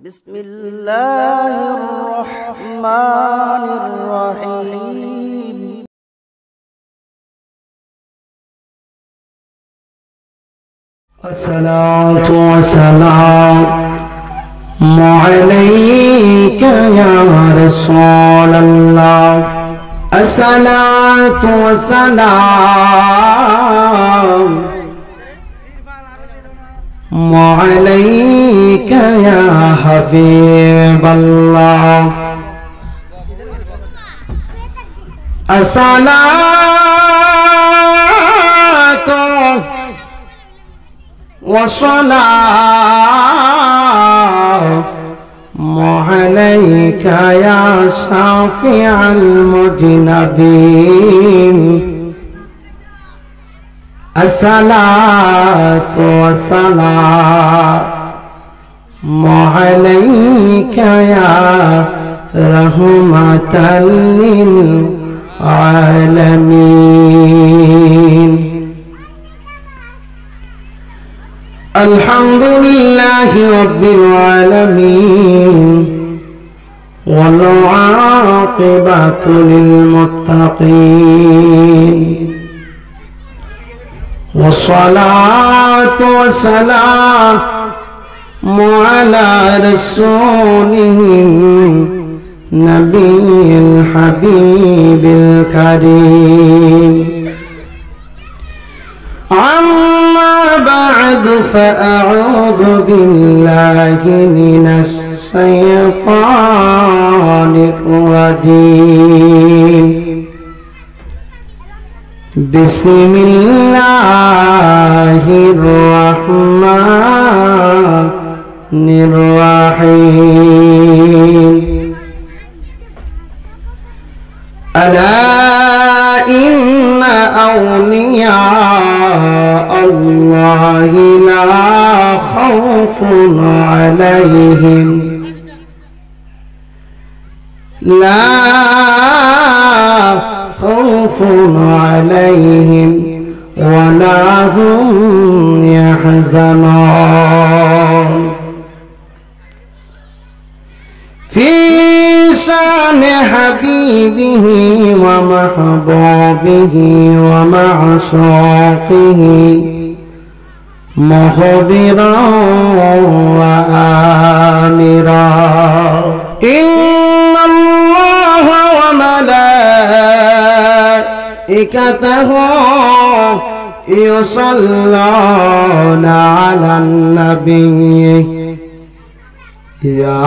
بسم الله الرحمن الرحيم الصلاة والسلام عليك يا رسول الله الصلاة والسلام عليك يا حبيب الله الصلاة والسلام عليك يا شافع المذنبين الصلاة والسلام عليك يا رحمة للعالمين الحمد لله رب العالمين والعاقبة للمتقين والصلاة والسلام على رسوله النبي الحبيب الكريم أما بعد فأعوذ بالله من الشيطان الرجيم بسم الله الرحمن الرحيم ألا إن أولياء الله لا خوف عليهم خوف عليهم ولا هم يحزنون في شان حبيبه ومحبوبه ومعشوقه مخبرا وآمرا إن الله وملائكته يصلون على النبي يا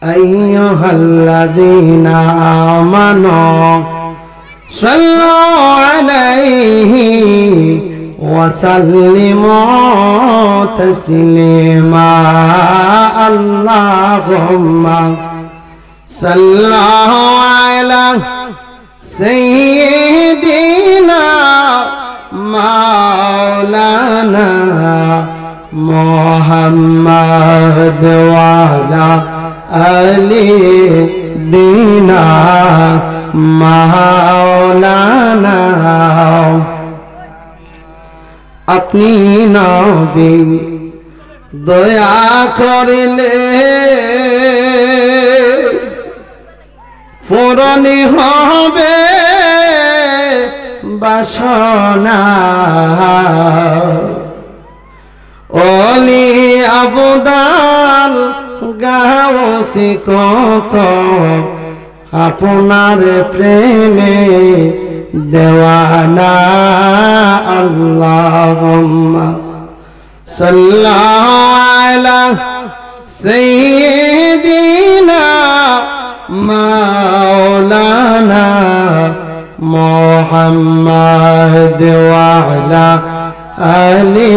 أيها الذين آمنوا صلوا عليه وسلموا تسليما اللهم صل على سيدنا مولانا محمد وعلى آل دينا مولانا अपनी नबी दया करिले पूरणी होबे बासना ओली अबदाल गाओसी कत आपनार प्रेमे देवाना अल्लाहुम्मा सल्लल्लाहु अला सय्यिदिना मौलाना मुहम्मद वअला आलि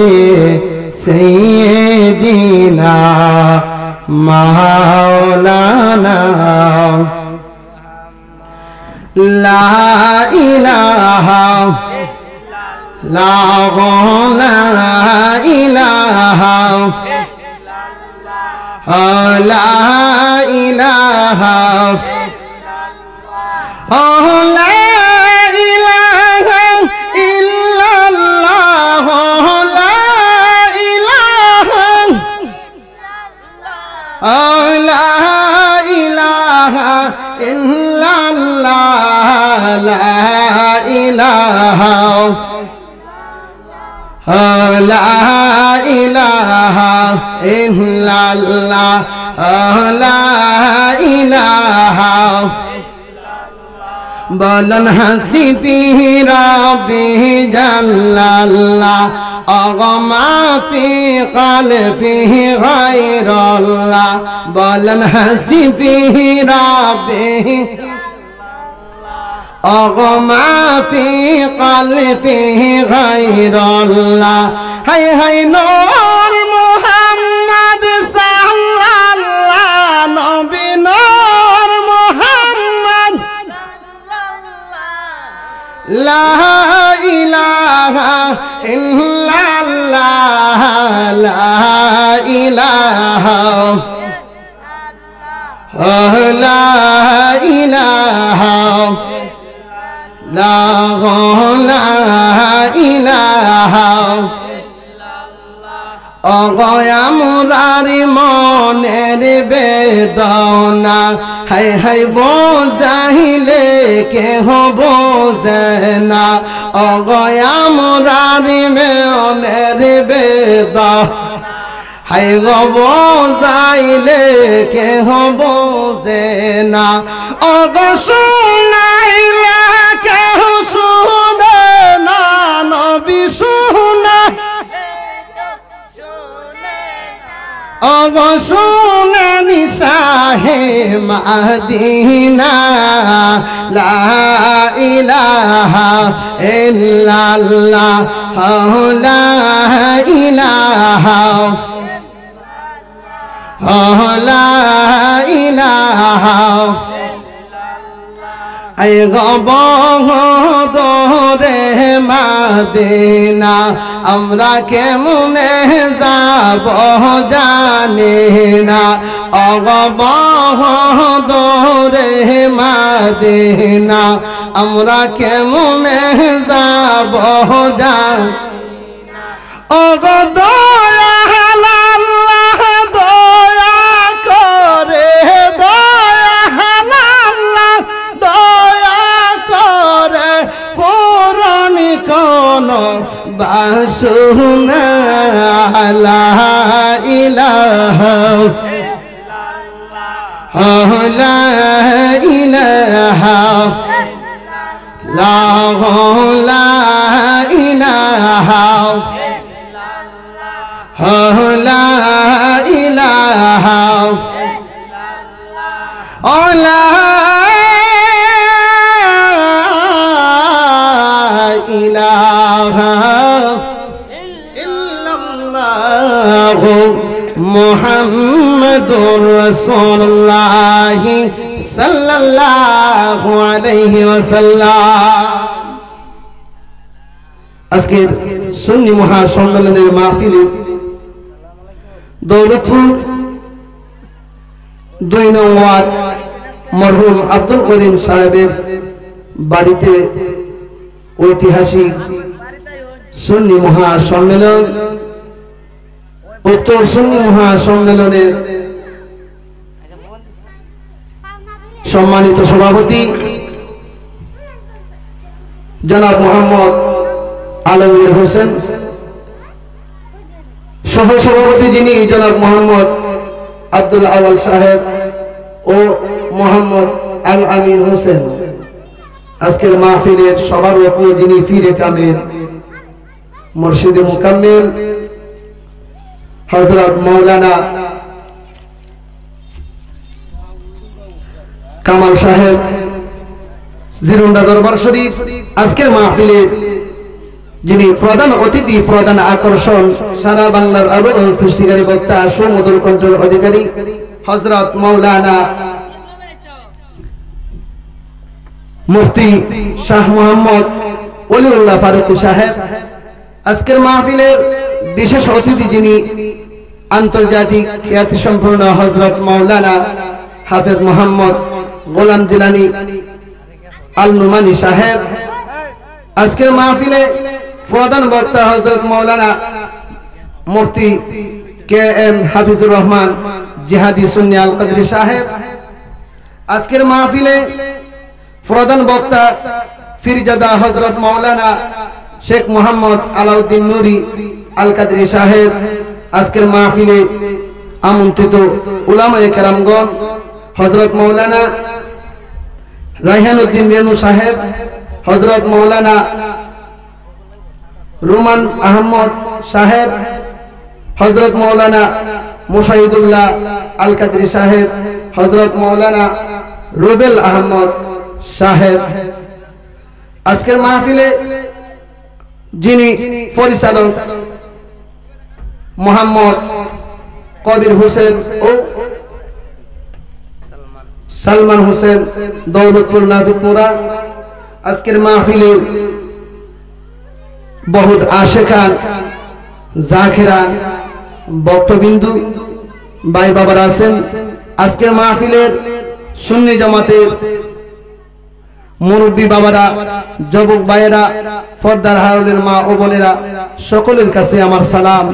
सय्यिदिना मौलाना ला इलाहा ला इलाहा ला इलाहा ला इलाहा इल्लल्लाह ला لا إله لا إله إلا الله لا إله بلن حسي فيه ربه جل الله أغمى في قلبه غير الله بلن حسي فيه ربه أغمى في قلبه غير الله هاي هاي نور محمد صلى الله نبي نور محمد لا إله إلا الله لا إله لا إله لا إله অগয়া মুরারি মনের বেদনা হাই হাই বোঝাইলে কেহ বোঝে না অগয়া মুরারি মনের বেদনা হাই গো বোঝাইলে কেহ বোঝে না অগ শুনাইলে কেহ শুনে না নবী শুনে অগ শুনানি শাহে মদিনা লা ইলাহা ইল্লাল্লাহ লা ইলাহা লা ইলাহা আই গবদরে মদিনা আমরা কেমনে যাব জানি না অগবদরে মদিনা আমরা কেমনে যাব জানি অগদয়া আল্লাহ দয়া করে দয়া আল্লাহ দয়া করে পুরানি কোন বাসনা লা ইলাহা লা ইলাহা লা ইলাহা লা ইলাহা লা ইলাহা ইল্লাল্লাহ মুহাম্মাদুর রাসূলুল্লাহ সাল্লাল্লাহু আলাইহি ওয়াসাল্লাম আজকে সুন্নি মহাসম্মেলনের মাহফিলে দৌলতপুর 2 নং ওয়ার্ড মরহুম আব্দুল করিম সাহেবের বাড়িতে ঐতিহাসিক সুন্নি মহাসম্মেলন উত্তর সুন্নি মহাসম্মেলনের সম্মানিত সভাপতি জনাব মোহাম্মদ আলমগীর হোসেন সহ সভাপতি যিনি জনাব মোহাম্মদ আব্দুল আওয়াল সাহেব ও মোহাম্মদ আল আমিন হোসেন আজকের মাহফিলের সবার রত্ন যিনি ফিরে কামেল মুর্শিদে মুকাম্মেল হযরত মাওলানা কামাল সাহেব জিরুন্ডা দরবার শরীফ আজকের মাহফিলে যিনি প্রধান অতিথি প্রধান আকর্ষণ সারা বাংলার আলোড়ন সৃষ্টিকারী বক্তা সুমধুর কণ্ঠের অধিকারী হযরত মাওলানা মুফতি শাহ মোহাম্মদ ওলিউল্লাহ ফারুকী সাহেব আজকের মাহফিলের বিশেষ অতিথি যিনি আন্তর্জাতিক খ্যাতিসম্পন্ন হযরত মাওলানা হাফেজ মোহাম্মদ গোলাম জিলানী আল নুমানি সাহেব আজকের মাহফিলে প্রধান বক্তা হযরত মাওলানা মুফতি কে এম হাফিজুর রহমান জিহাদি সুন্নি আল কদরি সাহেব আজকের মাহফিলে প্রধান বক্তা ফিরজাদা হযরত মাওলানা শেখ মোহাম্মদ আলাউদ্দিন নুরি আল কাদরি সাহেব আজকের মাহফিলে আমন্ত্রিত উলামায়ে কেরামগণ হযরত মাওলানা রায়হানুদ্দিন রেনু সাহেব হযরত মাওলানা রুমান আহমদ সাহেব হযরত মাওলানা মুশাহিদুল্লাহ আল কাদরি সাহেব হযরত মাওলানা রুবেল আহমদ সাহেব আজকের মাহফিলে যিনি পরিচালক মোহাম্মদ কবির হোসেন ও সালমান হোসেন দৌলতপুর নাফিদপুরা আজকের মাহফিলে বহুত আশেখান জাকিরান বক্তবিন্দু ভাই বাবার আছেন আজকের মাহফিলের সুন্নি জামাতের মুরব্বী বাবারা যুবক ভাইয়েরা পর্দার আড়ালের মা ও বোনেরা সকলের কাছে আমার সালাম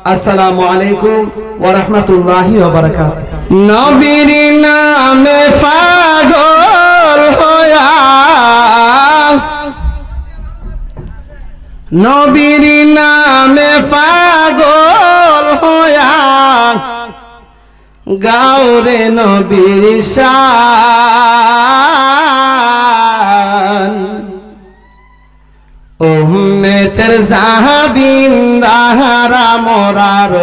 আসসালামু আলাইকুম ওয়া রাহমাতুল্লাহি ওয়া বারাকাতুহু নবীর নামে পাগল হয়া নবীর নামে পাগল হয়া গাওরে নবীর শান উম্মতের জাহাবিন দাহারা মোরার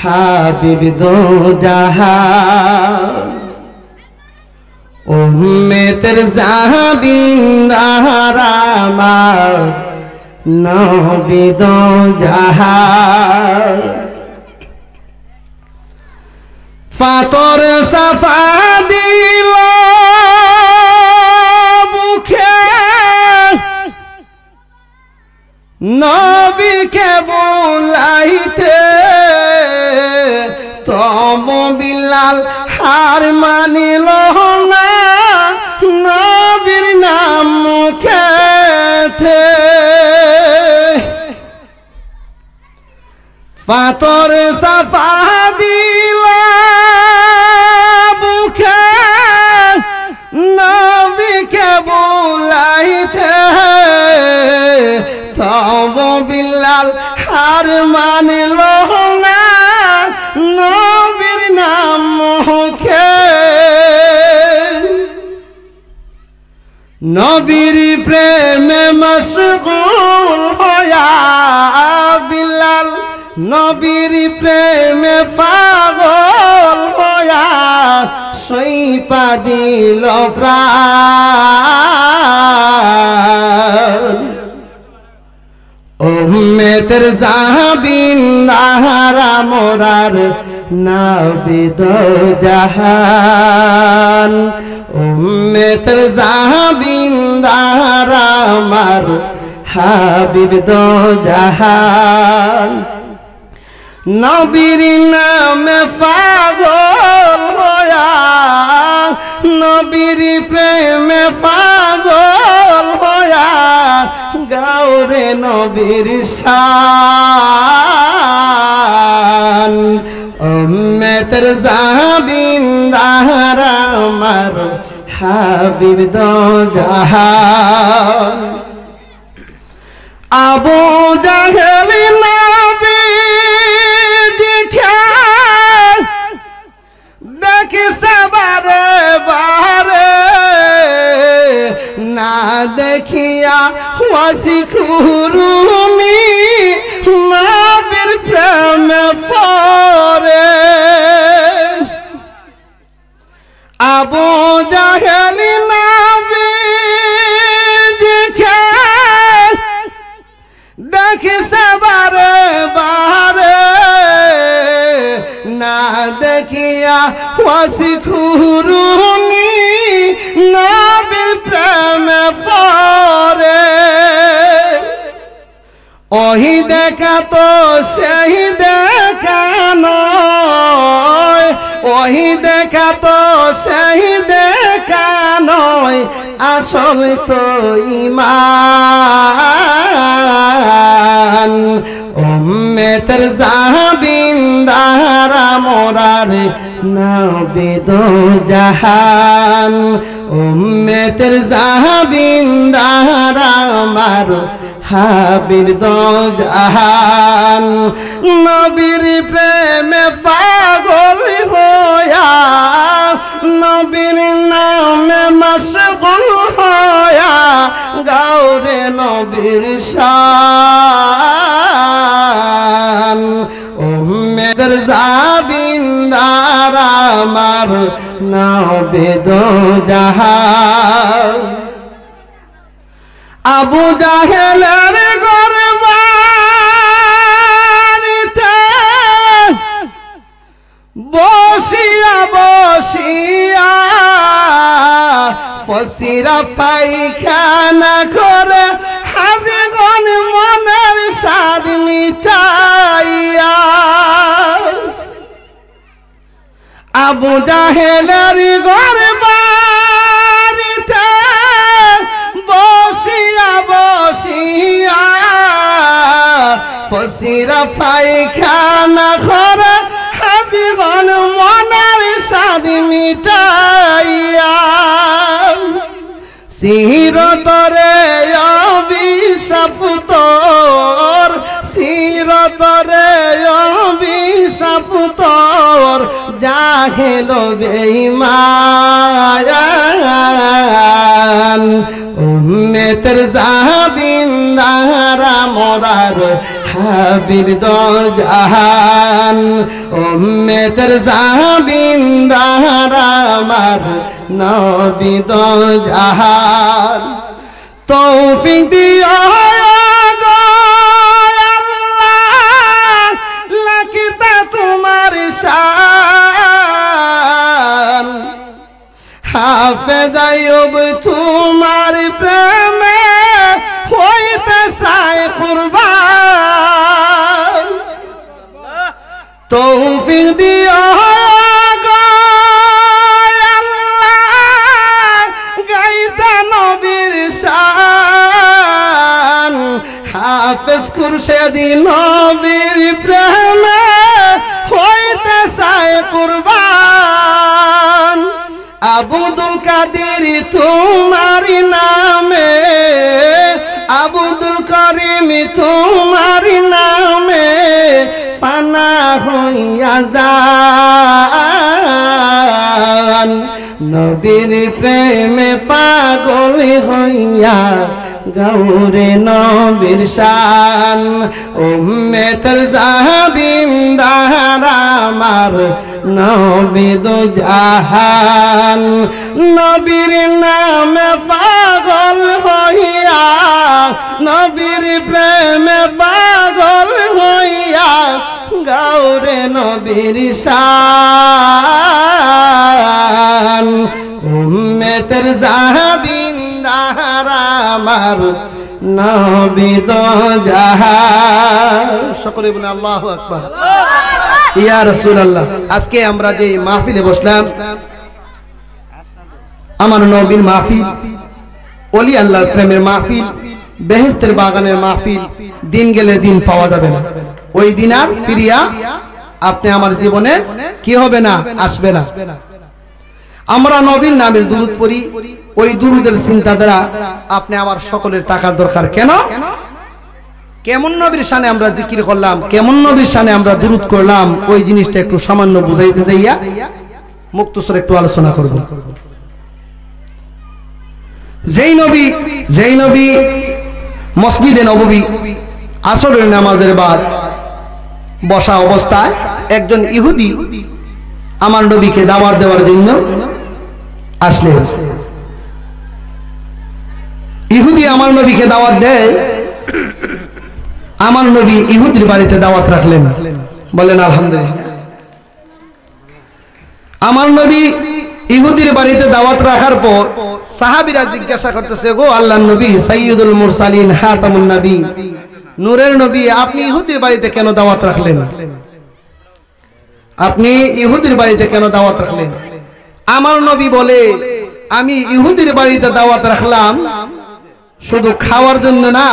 হাবিব দো জাহান উম্মতের জাহাবিন দাহারা মার নবী দো জাহান ফাতর সাফা দিল বুকে নবীকে বুলাইতে তম বিলাল হার মানিল না নবীর নাম মুখেতে ফাতর সাফা দিল বুকে নবীকে বুলাইতে তব বিলাল হার মানিল না নবীর নাম মুখে নবীর প্রেমে মশগুল হয়া বিলাল নবীর প্রেমে পাগল হয়া সইপা দিল প্রাণ উম্মতের জাহাবিন দাহারা মোরার নবী দো জাহান উম্মতের জাহাবিন দাহারা মার হাবিব দো জাহান নবীর নামে পাগল হয়া নবীর প্রেমে পাগল হয়া গাওরে নবীর শান উম্মতের জাহাবিন দাহারা মার হাবিব দো জাহান আবু জাহেল নবী দেখি সবারে বারে না দেখিয়া ওয়াসি খুরুমি নবীর প্রেমে পড়ে আবু জাহেল নবী দেখি সবারে বারে না দেখিয়া ওয়াসি খুরুমি নবীর প্রেমে পড়ে ওহি দেখা তো সেই দেখা নয় ওহি দেখা তো সেই দেখা নয় আসল তো ঈমান উম্মতের জাহাবিন দাহারা মোরার নবী দো জাহান উম্মতের জাহাবিন্দার আমার হাবিব দো জাহান নবীর প্রেমে পাগল হইয়া নবীর নামে মশগুল হইয়া গাওরে নবীর শান উম্মতের জাহাবিন্দার আমার নবী দো জাহান আবু জাহেলের গরবারিতে বসিয়া বসিয়া ফসিরা পায়খানা করে হাজিগণ মনের স্বাদ মিটাইয়া আবু জাহেলের গরবারিতে বসিয়া বসিয়া ফসিরা পায়খানা করে হাজিগণ মনের স্বাদ মিটাইয়া সিরতরে অভিশাপ তোর সিরতরে অভিশাপ তোর জাহেল বেঈমান উম্মতের জাহাবিন্দার মোরার হাবিব দো জাহান উম্মতের জাহাবিন্দার আমার নবী দো জাহান তৌফিক দিও গো আল্লাহ লাকিতা তোমার শান হাফেজ আইয়ুব তোমার প্রেমে হইতে চায় কুরবান তৌফিক দিও গো আল্লাহ গাইতে নবীর শান হাফেজ খুরশেদি নবীর প্রেমে হইতে চায় কুরবান আব্দুল কাদের তোমার নামে আব্দুল করিম তোমার নামে পানা হইয়া যান নবীর প্রেমে পাগল হইয়া গৌরে নবীর শান উম্মতের জাহাবিন্দার আমার নবী দো জাহান নবীর নামে পাগল হইয়া নবীর প্রেমে পাগল হইয়া গৌরে নবীর শান উম্মতের জাহাবিন্দার আমার নবী দো জাহান সকলে বলেন আল্লাহু আকবার ইয়া রাসূলুল্লাহ আজকে আমরা যে মাহফিলে বসলাম আমার নবীর মাহফিল ওলি আল্লাহর প্রেমের মাহফিল বেহেশতের বাগানের মাহফিল দিন গেলে দিন পাওয়া যাবে না ওই দিন আর ফিরিয়া আপনি আমার জীবনে কি হবে না আসবে না আমরা নবীর নামের দুরূদ পড়ি ওই দুরূদের চিন্তা দ্বারা আপনি আমার সকলের টাকার দরকার কেন কেমন নবীর শানে আমরা জিকির করলাম কেমন নবীর শানে আমরা দুরূদ করলাম ওই জিনিসটা একটু সামান্য বুঝাইতে যাইয়া মুক্তসর একটু আলোচনা করব যেই নবী মসজিদে নববী আসরের নামাজের বাদ বসা অবস্থায় একজন ইহুদি আমার নবীকে দাওয়াত দেওয়ার জন্য আসলেন ইহুদি আমার নবীকে দাওয়াত দেয় আমার নবী ইহুদির বাড়িতে দাওয়াত রাখলেন বলেন আলহামদুলিল্লাহ আমার নবী ইহুদির বাড়িতে দাওয়াত রাখার পর সাহাবীরা জিজ্ঞাসা করতেছে গো আল্লাহর নবী সাইয়্যিদুল মুরসালিন খাতামুন নবী নূরের নবী আপনি ইহুদির বাড়িতে কেন দাওয়াত রাখলেন আপনি ইহুদির বাড়িতে কেন দাওয়াত রাখলেন আমার নবী বলে আমি ইহুদির বাড়িতে দাওয়াত রাখলাম শুধু খাওয়ার জন্য না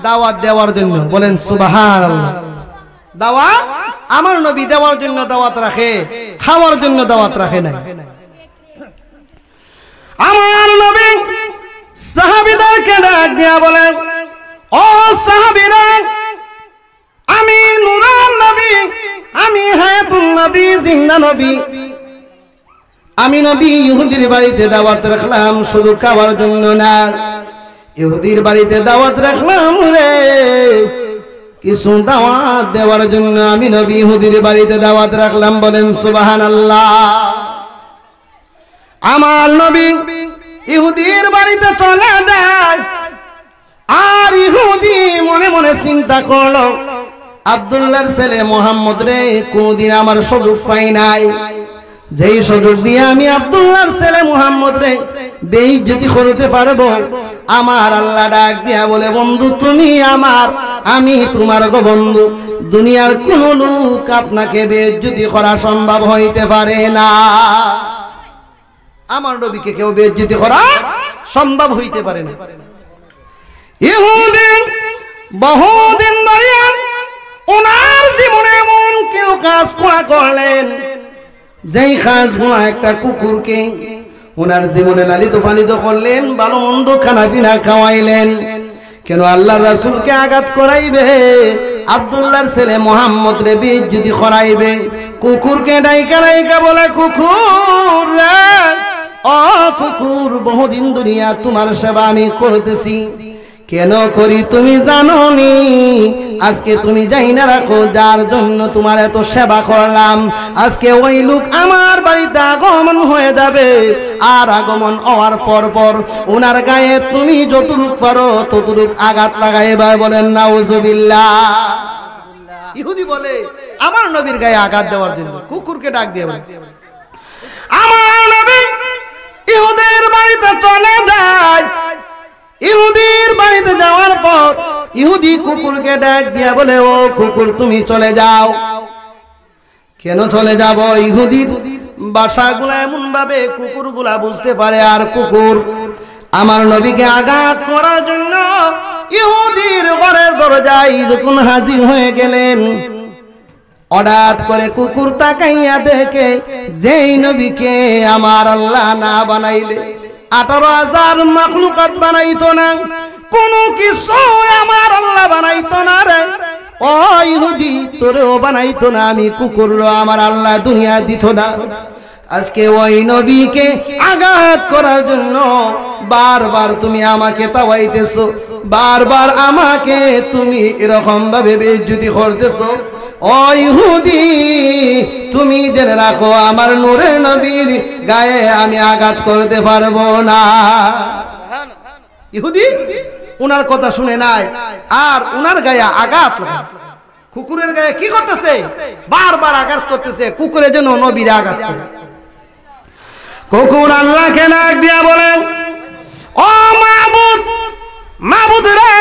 দাওয়াত দেওয়ার জন্য বলেন সুবহানাল্লাহ দাওয়াত আমার নবী দেওয়ার জন্য দাওয়াত রাখে খাওয়ার জন্য দাওয়াত রাখে না আমার নবী সাহাবীদেরকে ডাক দিয়া বলেন, ও সাহাবীরা, আমি নূরের নবী, আমি হায়াতুন নবী, জিন্দা নবী। আমি নবী ইহুদির বাড়িতে দাওয়াত রাখলাম শুধু খাওয়ার জন্য না, ইহুদির বাড়িতে দাওয়াত রাখলাম রে কিছু দাওয়াত দেওয়ার জন্য। আমি নবী ইহুদির বাড়িতে দাওয়াত রাখলাম, বলেন সুবহানাল্লাহ। আমার নবী ইহুদির বাড়িতে চলে যায়, আর ইহুদি মনে মনে চিন্তা করলো, আব্দুল্লাহর ছেলে মুহাম্মদ রে কোনদিন আমার সুযোগ পাই নাই, যেই সুযোগ দিয়ে আমি আব্দুল্লাহর ছেলে মুহাম্মদ রে বেইজ্জতি করতে পারবো। আমার আল্লাহ ডাক দিয়া বলে, বন্ধু তুমি আমার, আমি তোমার গো বন্ধু। দুনিয়ার কোন লোক আপনাকে বেইজ্জতি করা সম্ভব হইতে পারে না। আমার নবীকে কেউ বেইজ্জতি করা সম্ভব হইতে পারে না। ইহুদি বহুদিন ধরে ওনার জীবনে এমন কেউ কাজ করলেন, যেই কাজগুলো একটা কুকুরকে ওনার জীবনে লালিত পালিত করলেন, ভালো মন্দ খানা পিনা খাওয়াইলেন। কেন আল্লাহর রাসূলকে আঘাত করাইবে, আব্দুল্লাহর ছেলে মুহাম্মদ রে বেইজ্জতি করাইবে। কুকুরকে ডাইকা ডাইকা বলে, কুকুর রে, ও কুকুর, বহুদিন দুনিয়া তোমার সেবা আমি করতেছি, কেন করি তুমি জানো নি? আজকে তুমি যাই না রাখো, যার জন্য তোমার এত সেবা করলাম, আজকে ওই লোক আমার বাড়িতে আগমন হয়ে যাবে। আর আগমন হওয়ার পর পর ওনার গায়ে তুমি যতটুক পারো ততটুক আঘাত লাগাইবা। বলেন নাউজুবিল্লাহ। ইহুদি বলে, আমার নবীর গায়ে আঘাত দেওয়ার জন্য কুকুরকে ডাক দিয়ে বলে, আমার নবী ইহুদির বাড়িতে চলে যায়। ইহুদির বাড়িতে যাওয়ার পর ইহুদি কুকুরকে ডাক দিয়া বলে, ও কুকুর তুমি চলে যাও। কেন চলে যাব? ইহুদির ভাষাগুলা এমন ভাবে কুকুরগুলা বুঝতে পারে, আর কুকুর আমার নবীকে আঘাত করার জন্য ইহুদির ঘরের দরজায় যখন হাজির হয়ে গেলেন, হঠাৎ করে কুকুর তাকাইয়া দেখে, যেই নবীকে আমার আল্লাহ না বানাইলে 18,000 মাখলুকাত বানাইতো না, কোন কিছু আমার আল্লাহ বানাইতো না রে। ও ইহুদি, তোরেও বানাইতো না, আমি কুকুরও আমার আল্লাহ দুনিয়া দিত না। আজকে ওই নবীকে আঘাত করার জন্য বারবার তুমি আমাকে তাওয়াইতেছো, বারবার আমাকে তুমি এরকম ভাবে বেইজ্জতি করতেছো। ও ইহুদি, তুমি জেনে রাখো, আমার নূরের নবীর গায়ে আমি আঘাত করতে পারবো না। ইহুদি উনার কথা শুনে নাই, আর উনার গায়ে আঘাত, কুকুরের গায়ে কি করতেছে? বারবার আঘাত করতেছে, কুকুরের জন্য নবীর আঘাত করে। কুকুর আল্লাহকে ডাক দিয়া বলেন, ও মাবুদ, মাবুদ রে,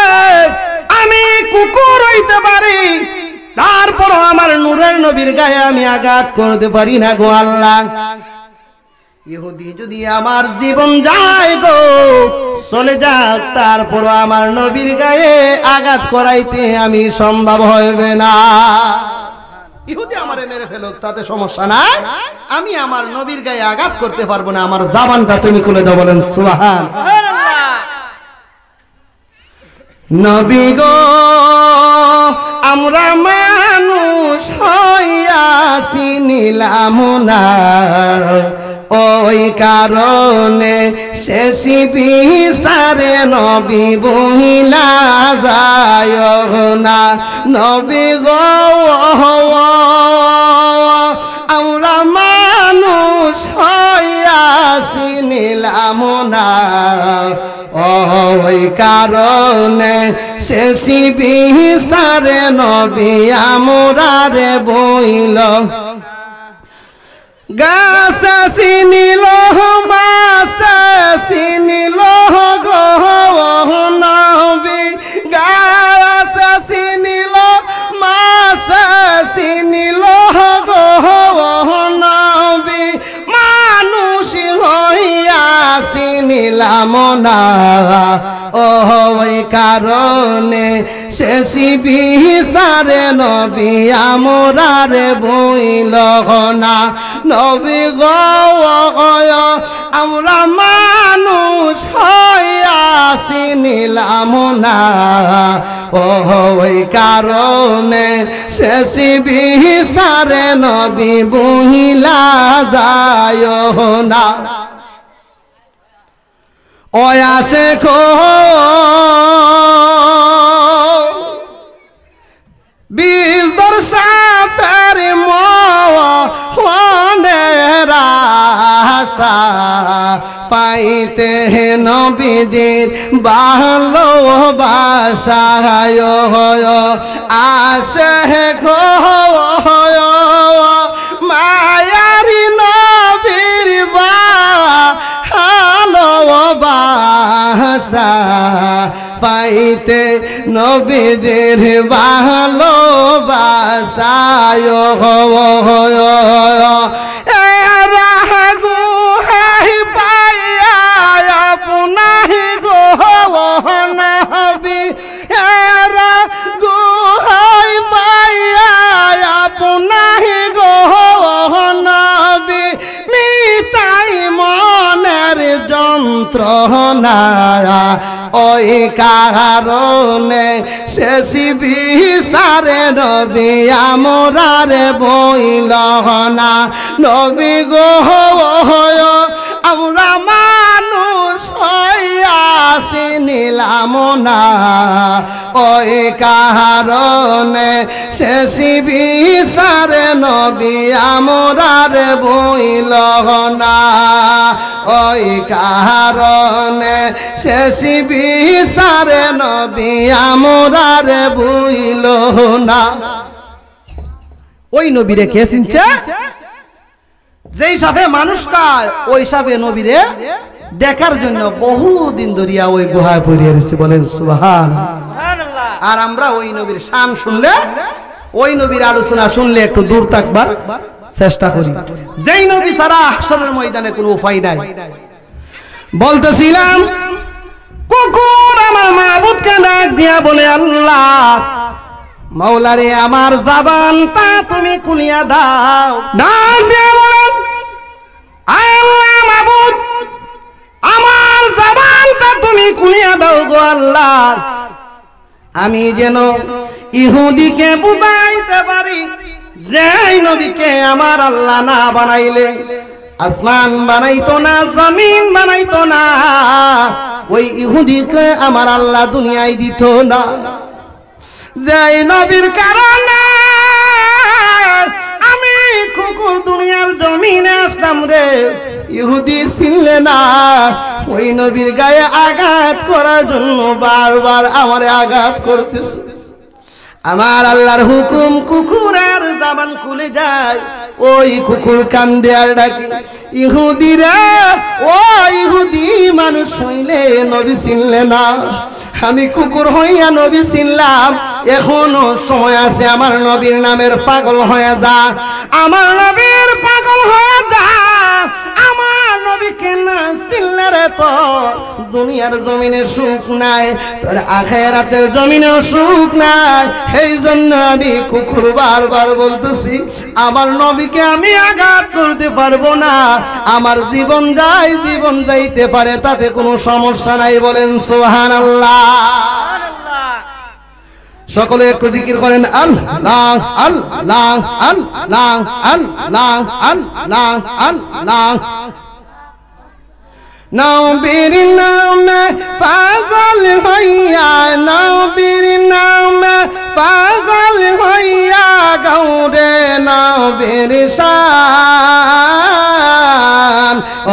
আমি কুকুর হইতে পারি, তারপর আমার নূরের নবীর গায়ে আমি আঘাত করতে পারি না গো আল্লাহ। ইহুদি যদি আমার জীবন যায় গো চলে যাক, তারপর আমার নবীর গায়ে আঘাত করাইতে আমি সম্ভব হবে না। ইহুদি আমারে মেরে ফেলুক, তাতে সমস্যা নাই, আমি আমার নবীর গায়ে আঘাত করতে পারবো না। আমার জবানটা তুমি খুলে দাও, বলেন সুবহানাল্লাহ। নবী গো, আমরা মানুষ হইয়া চিনিলাম না, ওই কারণে শেষি বিচারে নবী বহিলা যায় না। নবী গো, আমরা মানুষ হইয়া চিনিলাম না, ওই কারণে শেষি বিচারে নবী আমরারে বইল। গাছ চিনিল, মাছ চিনিল গো নবী, গাছ চিনিল, মাছ চিনিল গো নবী, মানুষ হইয়া চিনিলাম না, ওই কারণে শেষি বিচারে নবী আমরারে বইল না। নবী গো, আমরা চিনিলাম না ওই কারণে শেষ বিচারে নবী বুহিলা যায় না ওই আসে বিজদর সাফের মনের আশা পাইতে নবীদের ভালোবাসা আসে মায়ারি নবীর ভালোবাসা পাইতে নবীদের ভালোবাসা যন্ত্রণা ওই কারণে শেষ বিচারে নবী আমরারে বইল না নবী গো আমরা মানুষ হইয়াছি নিলাম না ওই কারণে শেষ বিচারে নবী আমরারে বইল না ওই কারণে শেষ বিচারে নবী আমরারে বইল না ওই নবীরে কে চিনছে যেই সাথে মানুষ কায় ওই সাথে নবীরে দেখার জন্য বহুদিন ধরিয়া ওই গুহায় পড়িয়ে রয়েছে বলেন সুবহানাল্লাহ আর আমরা ওই নবীর শান শুনলে ওই নবীর আলোচনা শুনলে একটু দূর থাকবার চেষ্টা করি যেই নবী ছাড়া হাসরের ময়দানে কোনো উপায় নাই বলতেছিলাম কুকুর আমার মাবুদকে ডাক দিয়া বলে আল্লাহ মাওলারে আমার জবানটা তুমি খুলিয়া দাও ডাক দিয়া বলে আল্লাহ মাবুদ আমার জবানটা তুমি খুলিয়া দাও গো আল্লাহ আমি যেন ইহুদিকে বুঝাইতে পারি যেই নবীকে আমার আল্লাহ না বানাইলে আসমান বানাইতো না জমিন বানাইতো না ওই ইহুদিকে আমার আল্লাহ দুনিয়ায় দিত না যেই নবীর কারণে আমি কুকুর দুনিয়ার জমিনে আসলাম রে ইহুদি চিনলে না ওই নবীর গায়ে আঘাত করার জন্য বারবার আমারে আঘাত করতেছে আমার আল্লাহর হুকুম কুকুরের জবান খুলে যায় ওই কুকুর কান্দে আর ডাকে ইহুদিরা ও ইহুদি মানুষ হইলে নবী চিনলে না আমি কুকুর হইয়া নবী চিনলাম এখনো সময় আছে আমার নবীর নামের পাগল হয়ে যা আমার নবীর পাগল হয়ে যা আমার নবীকে না চিনলে রে তো দুনিয়ার জমিনে সুখ নাই তোর আখিরাতের জমিনেও সুখ নাই এই জন্য আমি কুকুর বারবার বলতেছি আমার নবীকে আমি আঘাত করতে পারবো না আমার জীবন যায় জীবন যাইতে পারে তাতে কোনো সমস্যা নাই বলেন সুবহানাল্লাহ সকলে একটু জিকির করেন আল্লাহ আল্লাহ আল্লাহ আল্লাহ আল্লাহ আল্লাহ নবীর নামে পাগল হইয়া নবীর নামে পাগল হইয়া গৌরে নবীর শান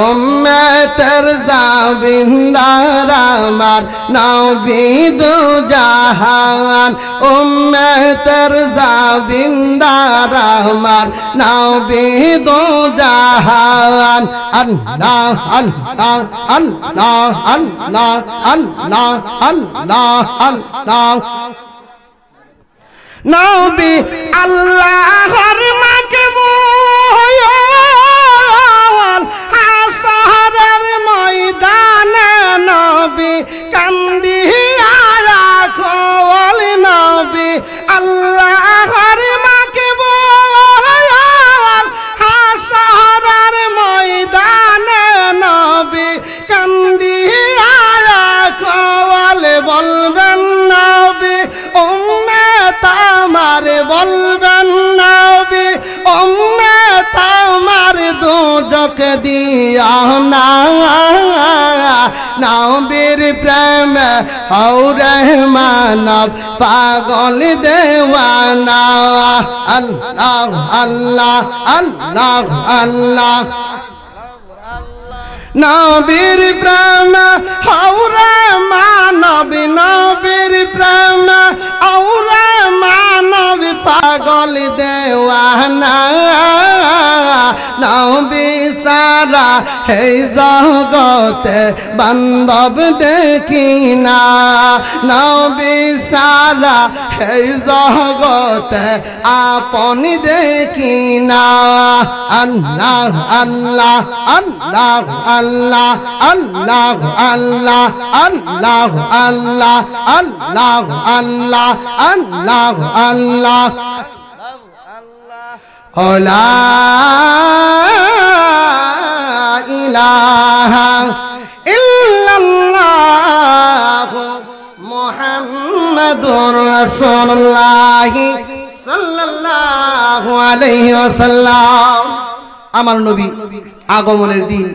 উম্মতের জাবিন্দার আমার নবী দু জাহান উম্মতের জাবিন্দার আমার নবী দু জাহান আল্লাহ আল্লাহ আল্লাহ আল্লাহ আল্লাহ আল্লাহ আল্লাহ নবী আল্লাহর মাকবুল হাসরের ময়দানে নবী কান্দিয়া রাখল নবী আল্লাহর মাকবুল হাসরের ময়দানে নবী কান্দিয়া রাখল দিও না নবীর প্রেম হৌরে মানব পাগল দেওয়ানা আল্লাহ আল্লাহ আল্লাহ আল্লাহ নবীর প্রেম হৌরে মানব নবীর প্রেম হৌরে মানব পাগল দেওয়ানা নবী সারা হে জগতে বান্ধব দেখি না নবী সারা হে জগতে আপন দেখি না আল্লাহ আল্লাহ আল্লাহ আল্লাহ আল্লাহ আল্লাহ আল্লাহ আল্লাহ আল্লাহ আল্লাহ আল্লাহ আল্লাহ লা ইলাহা ইল্লাল্লাহ মুহাম্মাদুর রাসূলুল্লাহ সাল্লাল্লাহু আলাইহি ওয়াসাল্লাম। আমার নবী আগমনের দিন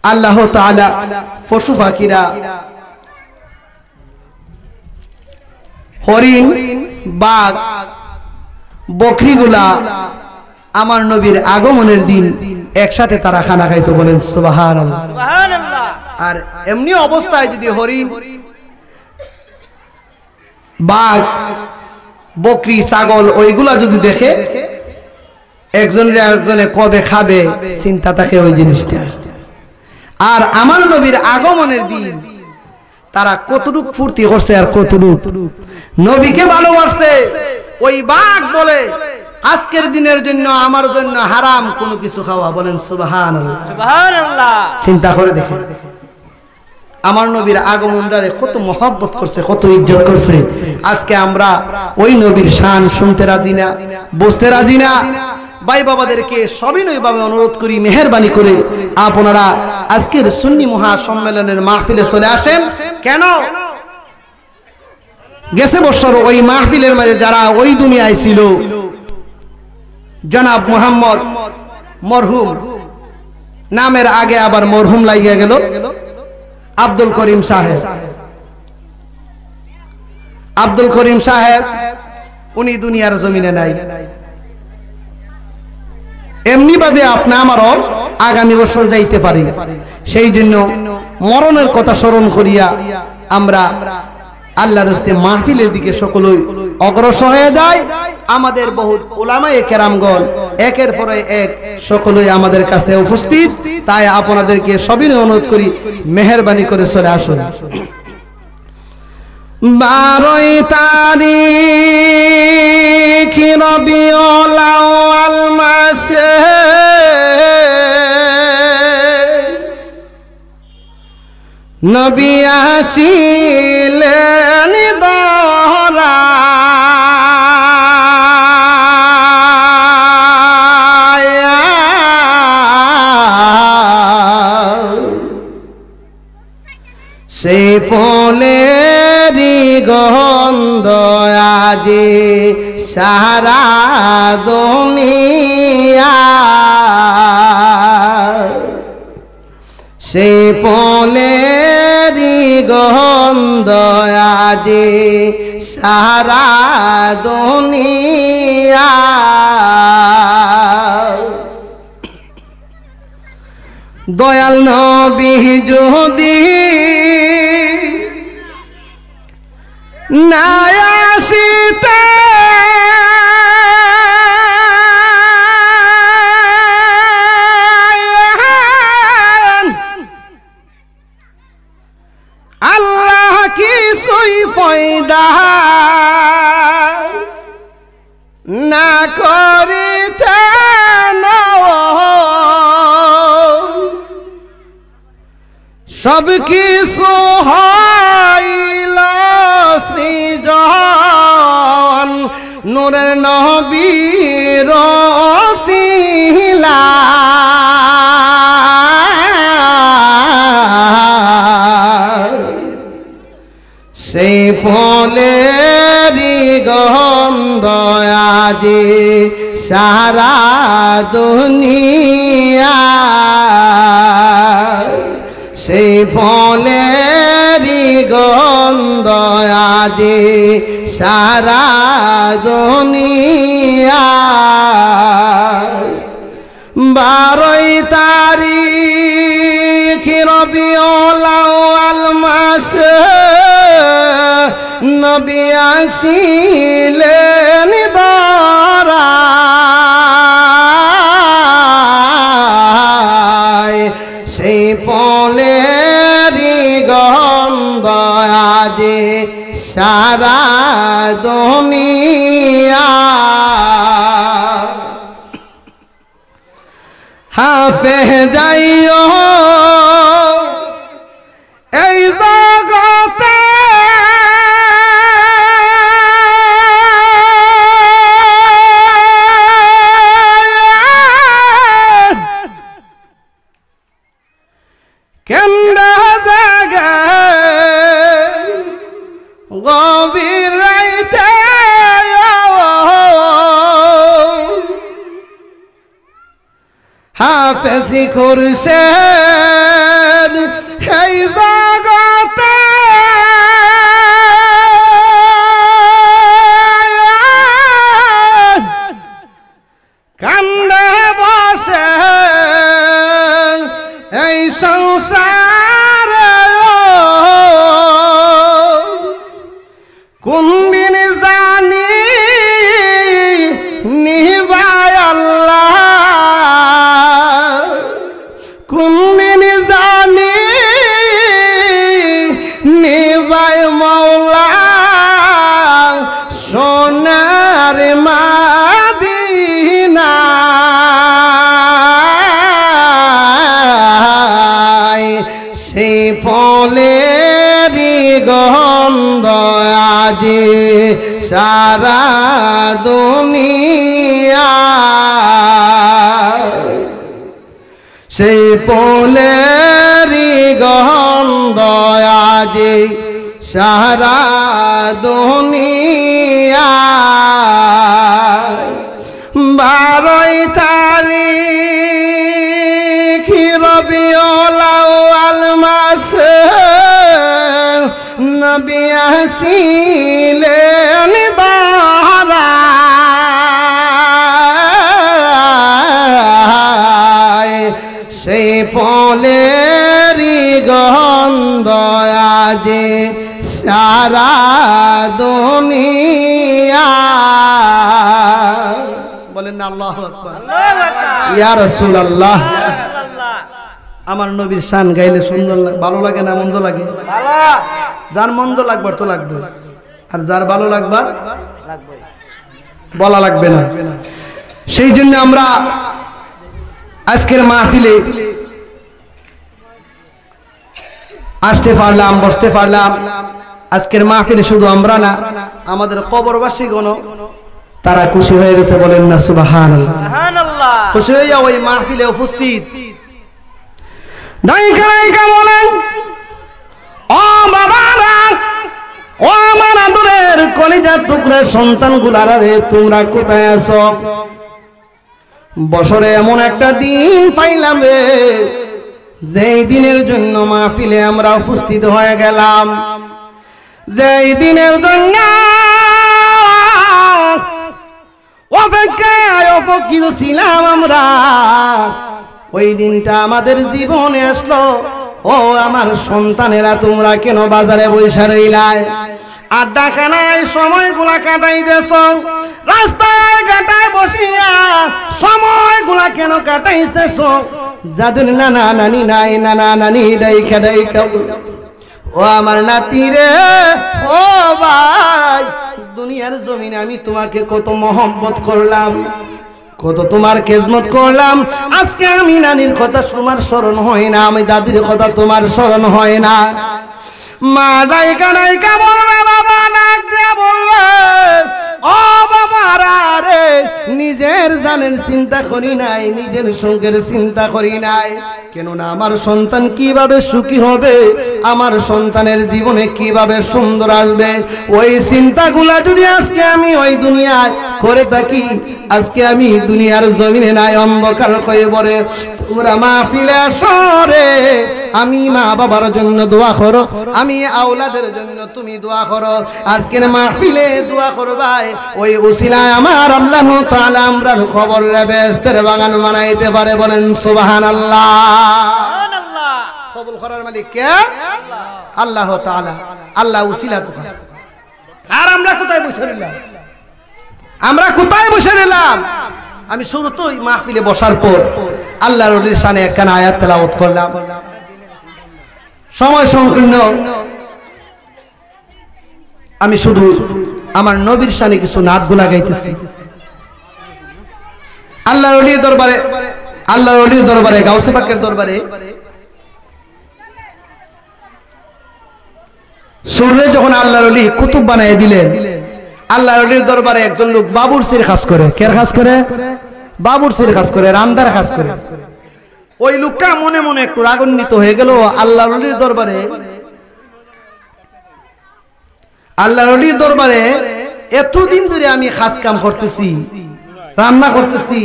আল্লাহ তাআলা পশু পাখিরা হরিণ বাঘ বকরিগুলা আমার নবীর আগমনের দিন একসাথে তারা খানা খাইতো, বলেন সুবহানাল্লাহ। আর এমনি অবস্থায় যদি হরিণ বাঘ বকরি ছাগল ওইগুলা যদি দেখে একজনের আরেকজনে কবে খাবে চিন্তা থাকে ওই জিনিসটা। আর আমার নবীর আগমনের দিন তারা কতটুক ফুর্তি করছে আর কতটুক নবীকে ভালোবাসছে। ওই বাঘ বলে আজকের দিনের জন্য আমার জন্য হারাম কোনো কিছু খাওয়া, বলেন সুবহানাল্লাহ সুবহানাল্লাহ। চিন্তা করে দেখেন আমার নবীর আগমনটারে কত মহব্বত করছে, কত ইজ্জত করছে। আজকে আমরা ওই নবীর শান শুনতে রাজি না, বুঝতে রাজি না। ভাই বাবাদেরকে সবিনয়ভাবে অনুরোধ করি, মেহেরবানি করে আপনারা আজকের সুন্নি মহাসম্মেলনের মাহফিলে চলে আসেন। কেন গেছে বছর ওই মাহফিলের মাঝে যারা ওই দুনিয়ায় ছিল, জনাব মোহাম্মদ মরহুম নামের আগে আবার মরহুম লাগিয়ে গেল, আব্দুল করিম সাহেব। আব্দুল করিম সাহেব উনি দুনিয়ার জমিনে নাই। এমনি ভাবে আপনি আমারও আগামী বছর যাইতে পারি, সেই জন্য মরণের কথা স্মরণ করিয়া আমরা আল্লাহর রাস্তায় মাহফিলের দিকে সকলেই অগ্রসর হয়ে যায়। আমাদের বহুত উলামায়ে কেরামগণ একের পরে এক সকলেই আমাদের কাছে উপস্থিত। তাই আপনাদেরকে সবিনয় অনুরোধ করি, মেহেরবানি করে চলে আসুন। 12 তারিখ রবিউল আউয়াল মাসে নবী আসিলেন দহরা সে ফুলেরি গন্ধ আজি সারা দুনিয়া, সে ফুলেরি গন্ধ আজি সারা দুনিয়া। দয়াল নবী যদি না আসিতে আল্লাহ কিছুই ফয়দা না করিতে সব কিছু হইল সৃজন নূরের নবীর ওসিলা। সেই ফুলেরি গন্ধ আজি সারা দুনিয়া সেই ফলেরই গন্ধ আজি সারা দুনিয়া 12 তারিখ রবিউল আউয়াল মাসে নবী আসিলেন ধরায় সেই ফলেরই গন্ধ আজি সারা দুনিয়া হাফেজাইও এই জগতে কেন্দ্র জাগে গভীর রাইতে হাফেজি খুরশেদ এই জগতে কান্দে বসে এই সংসারে কোন দিন জানি নিভায় আল্লাহ কোন দিন জানি নিভায় মৌলা সোনার মাদিনা সেই ফলেরই গন্ধ আজি সারা দুনিয়া সেই ফলেরই গন্ধ আজি সারা দুনিয়া 12 তারিখ রবিউল আউয়াল মাসে নবী আসিলেন ধরায় সেই ফলেরই গন্ধ আজি সারা দুনিয়া বলেন না আল্লাহু আকবার ইয়া রাসূলুল্লাহ আমার নবীর শান গাইলে সুন্দর ভালো লাগে না মন্দ লাগে ভালো যার মন্দ লাগবার তো লাগবে আর যার ভালো লাগবার লাগবে বলা লাগবে না সেই জন্য আমরা আজকের মাহফিলে আসতে পারলাম বসতে পারলাম আজকের মাহফিলে শুধু আমরা না আমাদের কবরবাসীগণ তারা খুশি হয়ে গেছে বলেন না সুবহানাল্লাহ সুবহানাল্লাহ খুশি হয়ে ওই মাহফিলে উপস্থিত নায়িকা নায়িকা বলেন ও বাবারা ও আমার আদরের কলিজার টুকরা সন্তানগুলারা রে তোমরা কোথায় আছো বছরে এমন একটা দিন পাইলাম যেই দিনের জন্য মাহফিলে আমরা উপস্থিত হয়ে গেলাম যেই দিনের জন্য অপেক্ষায় অপেক্ষিত ছিলাম আমরা ওই দিনটা আমাদের জীবনে আসলো ও আমার সন্তানেরা তোমরা কেন বাজারে বসে রইলাই আড্ডা খানায় সময়গুলা কাটাইতেছ রাস্তায় ঘাটায় বসিয়া সময়গুলা কেন কাটাইতেছ যাদের নানা নানি নাই নানা নানি দেখা দেখা ও আমার নাতি রে ও ভাই দুনিয়ার জমিনে আমি তোমাকে কত মহব্বত করলাম কত তোমার খেজমত করলাম আজকে আমি নানির কথা তোমার স্মরণ হয় না আমি দাদির কথা তোমার স্মরণ হয় না মা ডাইকা ডাইকা বলবে বাবা ডাক দিয়া বলবে ও বাবারা রে, নিজের জানের চিন্তা করি নাই, নিজের সঙ্গের চিন্তা করি নাই। কেননা আমার সন্তান কিভাবে সুখী হবে, আমার সন্তানের জীবনে কিভাবে সুন্দর আসবে, ওই চিন্তাগুলা যদি আজকে আমি ওই দুনিয়ায় করে থাকি, আজকে আমি দুনিয়ার জমিনে নাই, অন্ধকার হয়ে পড়ে। তোমরা মাহফিলে আসো রে, আমি মা বাবার জন্য দোয়া করো, আমি আওলাদের জন্য তুমি দোয়া করো। আজকের মাহফিলে দোয়া করবাই, ওই উসিলায় আমার আল্লাহ তাআলা আমরার খবর রে বেহেশতের বাগান বানাইতে পারে। বলেন সুবহানাল্লাহ। সুবহানাল্লাহ। কবুল করার মালিক কে? আল্লাহ তাআলা। আল্লাহ উসিলা তো। আর আমরা কোথায় বসে রইলাম? আমরা কোথায় বসে রইলাম? আমি শুরুতেই মাহফিলে বসার পর আল্লাহর ওলির শানে একখানা আয়াত তেলাওয়াত করলাম। সময় সংকীর্ণ, আমি শুধু আমার নবীর শানে কিছু নাতগুলা গাইতেছি। আল্লাহর ওলির দরবারে, আল্লাহর ওলির দরবারে, গাউসে পাকের দরবারে সুরে যখন আল্লাহর ওলি কুতুব বানায় দিলেন, আল্লাহর ওলির দরবারে একজন লোক বাবুরচির কাজ করে। কের কাজ করে? বাবুরচির কাজ করে, রামদার কাজ করে। ওই লোকটা মনে মনে একটু রাগান্বিত হয়ে গেল আল্লাহর ওলির দরবারে। আল্লাহর ওলির দরবারে এতদিন ধরে আমি কাজ কাম করতেছি, রান্না করতেছি,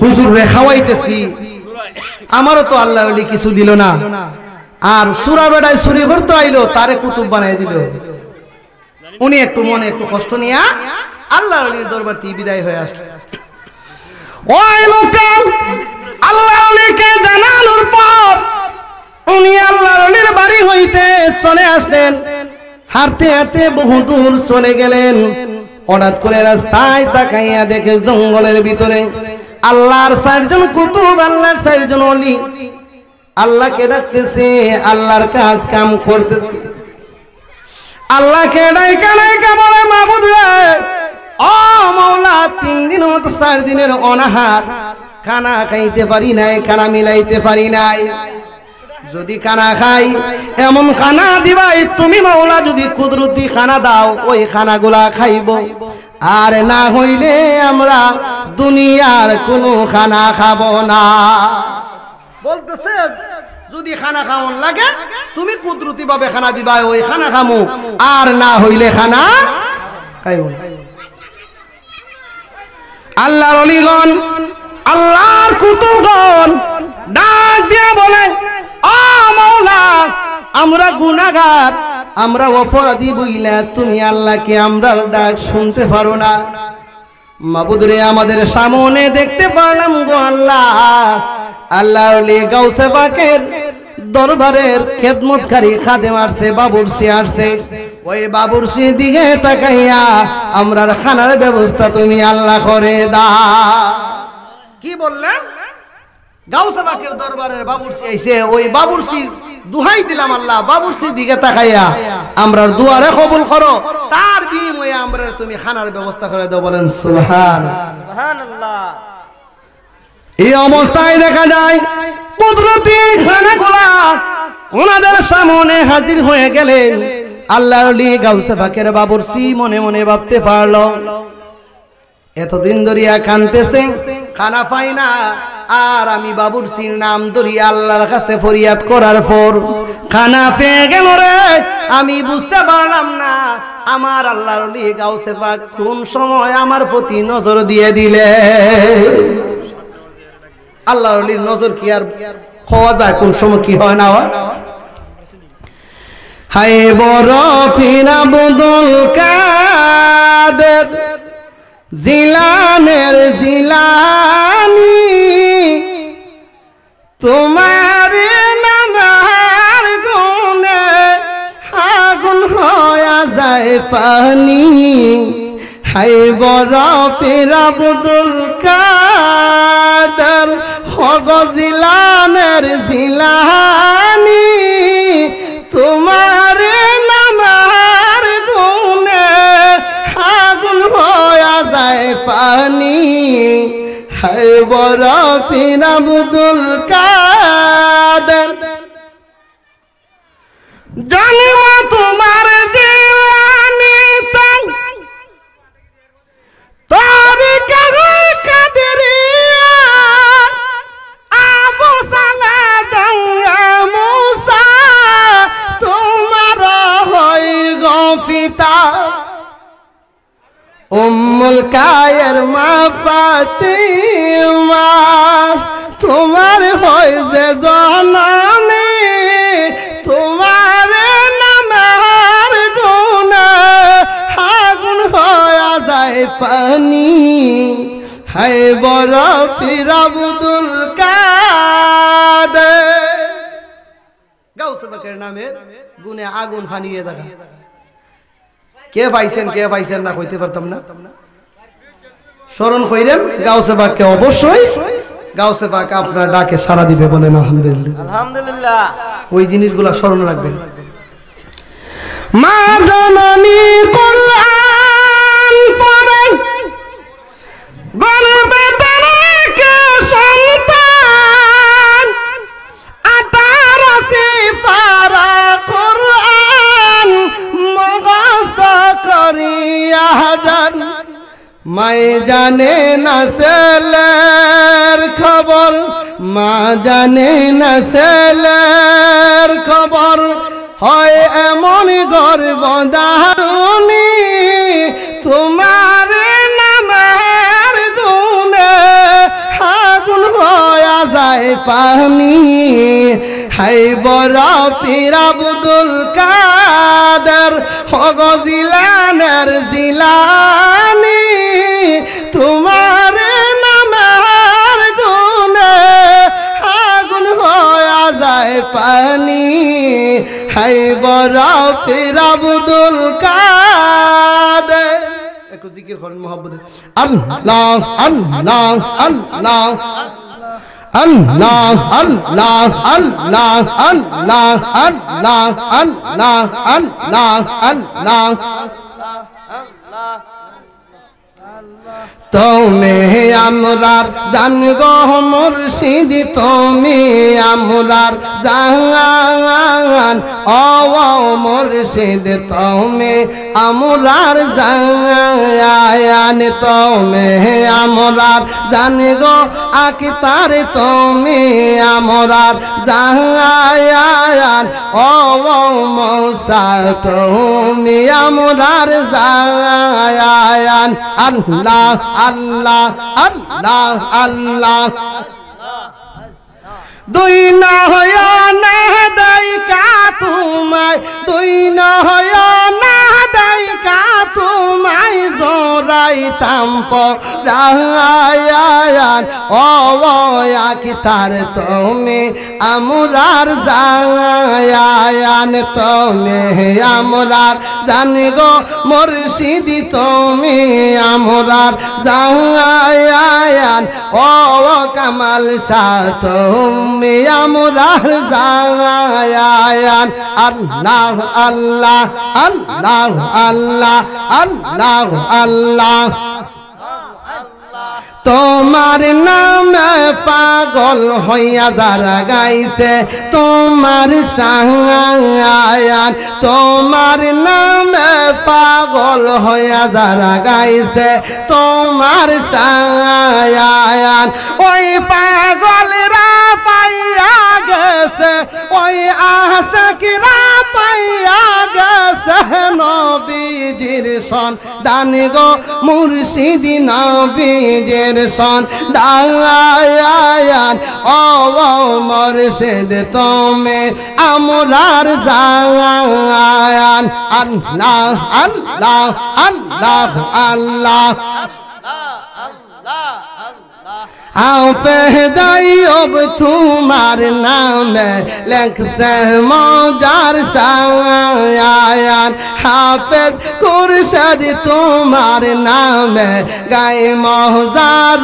হুজুর রে খাওয়াইতেছি, আমারও তো আল্লাহর ওলি কিছু দিল না, আর সুরা বেড়ায় চুরি করতে আইলো, তারে কুতুব বানাই দিল। উনি একটু মনে একটু কষ্ট নিয়া আল্লাহর ওলির দরবার থেকে বিদায় হয়ে আসলেন। ওই লোকটা আল্লাহর ওলিকে জানানোর পর উনি আল্লাহর ওলির বাড়ি হইতে চলে আসলেন। হাঁটতে হাঁটতে বহুদূর চলে গেলেন। হঠাৎ করে রাস্তায় তাকাইয়া দেখে জঙ্গলের ভিতরে আল্লাহর 4 জন কুতুব, আল্লাহর 4 জন ওলি আল্লাহকে ডাকতেছে, আল্লাহর কাজ কাম করতেছে। আল্লাহকে ডাইকা ডাইকা বলে, মাবুদ রে, ও মাওলা, 3 দিন মতো 4 দিনের অনাহার, খানা খাইতে পারি নাই, খানা মিলাইতে পারি নাই। যদি খানা খাই, এমন খানা দিবাই তুমি মাওলা, যদি কুদরতি খানা দাও, ওই খানাগুলা খাইব, আর না হইলে আমরা দুনিয়ার কোনো খানা খাবো না। বলতেছে যদি খানা খাওয়ান লাগে তুমি কুদরতি ভাবে খানা দিবা, ওই খানা খামু, আর না হইলে খানা খাইব না। আল্লাহর ওলিগণ, আল্লাহর কুতুবগণ ডাক দিয়া বলে, ও মাওলা, আমরা গুনাহগার, আমরা অপরাধী বইলা তুমি আল্লাহকে আমরা ডাক শুনতে পারো না। মাবুদ রে, আমাদের সামনে দেখতে পারলাম গো আল্লাহ, আল্লাহর ওলি গাউসে পাকের দরবারের খেদমতকারী খাদেম আসছে, বাবুরচি আসছে। ওই বাবুরচির দিকে তাকাইয়া আমরার খানার ব্যবস্থা তুমি আল্লাহ করে দাও। কি বললেন? গাউসে পাকের দরবারের বাবুরচি আইছে, ওই বাবুরচির দুহাই দিলাম আল্লাহ, বাবুরচির দিকে তাকাইয়া আমরার দুয়ারে কবুল করো, তার বিনিময়ে আমরা তুমি খানার ব্যবস্থা করে দাও। বলেন সুবহানাল্লাহ। এই অবস্থায় দেখা যায় কুদরতি খানাগুলা ওনাদের সামনে হাজির হয়ে গেলেন। আল্লাহর ওলি গাউসে পাকের বাবুরচি মনে মনে ভাবতে পারলো, এতদিন ধরিয়া কানতেছে, খানা পাই না, আর আমি বাবুরচির নাম ধরিয়া আল্লাহর কাছে ফরিয়াদ করার পর খানা পেয়ে গেল রে। আমি বুঝতে পারলাম না আমার আল্লাহর ওলি গাউসে পাক কোন সময় আমার প্রতি নজর দিয়ে দিলে। আল্লাহর ওলির নজর কি আর হওয়া যায়? কোন সময় কি হয় না হয়? হায় বড় পীর আব্দুল কাদের জিলানের জিলানি, তোমার নামের গুণে আগুন হয়ে যায় পানি। হায় বড় পীর আব্দুল কাদের হগ জিলানের জিলানি, তোমার নামের গুণে আগুন হয়ে যায় পানি। হায় বড় পীর আব্দুল কাদের জন্ম তোমার জিলানি, ফাতিমা তোমার হইছে জননী তোমার নামের গুণে আগুন হয়ে যায় পানি হাই বড় পীর আব্দুল কাদের গাউসে বাকের নামের গুণে আগুন ফানিয়ে দেখা কে পাইছেন না কইতে পারতাম না স্মরণ কইরেন গাউসে বাককে অবশ্যই গাউসে বাক আপনার ডাকে সাড়া দিবে বলেন আলহামদুলিল্লাহ আলহামদুলিল্লাহ ওই জিনিসগুলো স্মরণ রাখবেন মা জননী কুরআন পড়ে গর্বে তারাকে সন্তান 18 সিফারা কুরআন মুখস্থ করিয়া যান মাই জানে না ছেলের খবর মা জানে না ছেলের খবর হয় এমন গর্ব দারুণী তোমার নামের গুণে আগুন হয়ে যায় পানি হাই বড় পীর আব্দুল কাদের হগজিলানের জিলানি তোমার নামের গুণে আগুন হয়ে যায় পানি হাই বড় পীর আব্দুল কাদের একটু জিকির করেন মোহাম্মদ আল্লাহ আল্লাহ আল্লাহ Allah Allah Allah Allah Allah Allah Allah Allah তুমি আমরার জানগো মুর্শিদ তুমি আমরার জান ও মুর্শিদ তুমি আমরার জান তুমি আমরার জানগো আকিতার তুমি আমরার জান ও মুসা তুমি আমরার জান আল্লাহ আল্লাহ আল্লাহ আল্লাহ দুই নয়না দাইকা তোমায় দুই নয়না দাইকা তোমায় জোরাইতাম পরায়ান ও আকিতার তুমি আমরার জায়ান তুমি আমরার জানগো মুর্শিদি তুমি আমরার জায়ান ও কামাল শাহ তুমি আমরার জায়ান আল্লাহ আল্লাহ আল্লাহ আল্লাহ আল্লাহ আল্লাহ তোমার নামে পাগল হইয়া যারা গাইছে তোমার সায়ান তোমার নামে পাগল হইয়া যারা গাইছে তোমার সায়ান ওই পাগলরা পাইয়া গেছে ওই আশিকরা পাইয়া গেছে নবীজির সন দানি গো মুর্শিদি নবীজির সন দায়ান ও মুর্শিদ তুমি আমরার জায়ান আল্লাহ আল্লাহ আল্লাহ আল্লাহ আফেদাইব তোমার নামে লেখছে মজার সায়ান হাফেজ কুরশদ তোমার নামে গাই মজার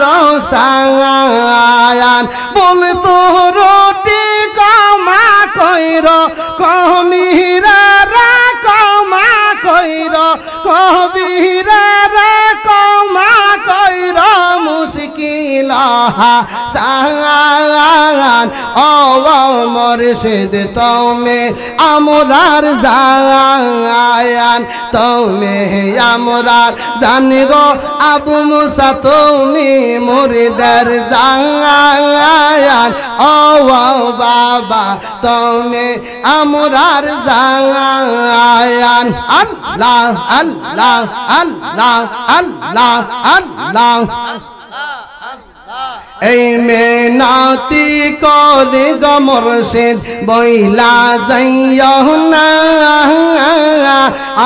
সায়ান বল তো রুটি কমা কইর কমিরা রা কমা কইর কবিরা রা কমা কইর মুশকিল সায়ান ও মুর্শিদ তুমি আমরার জায়ান তুমি আমরার জানগো আবু মুসা তুমি মুরিদের জায়ান ও বাবা তুমি আমরার জায়ান আল্লাহ আল্লাহ আল্লাহ আল্লাহ আল্লাহ এই মেনাতি করে গো মুর্শিদ বইলা যাইও না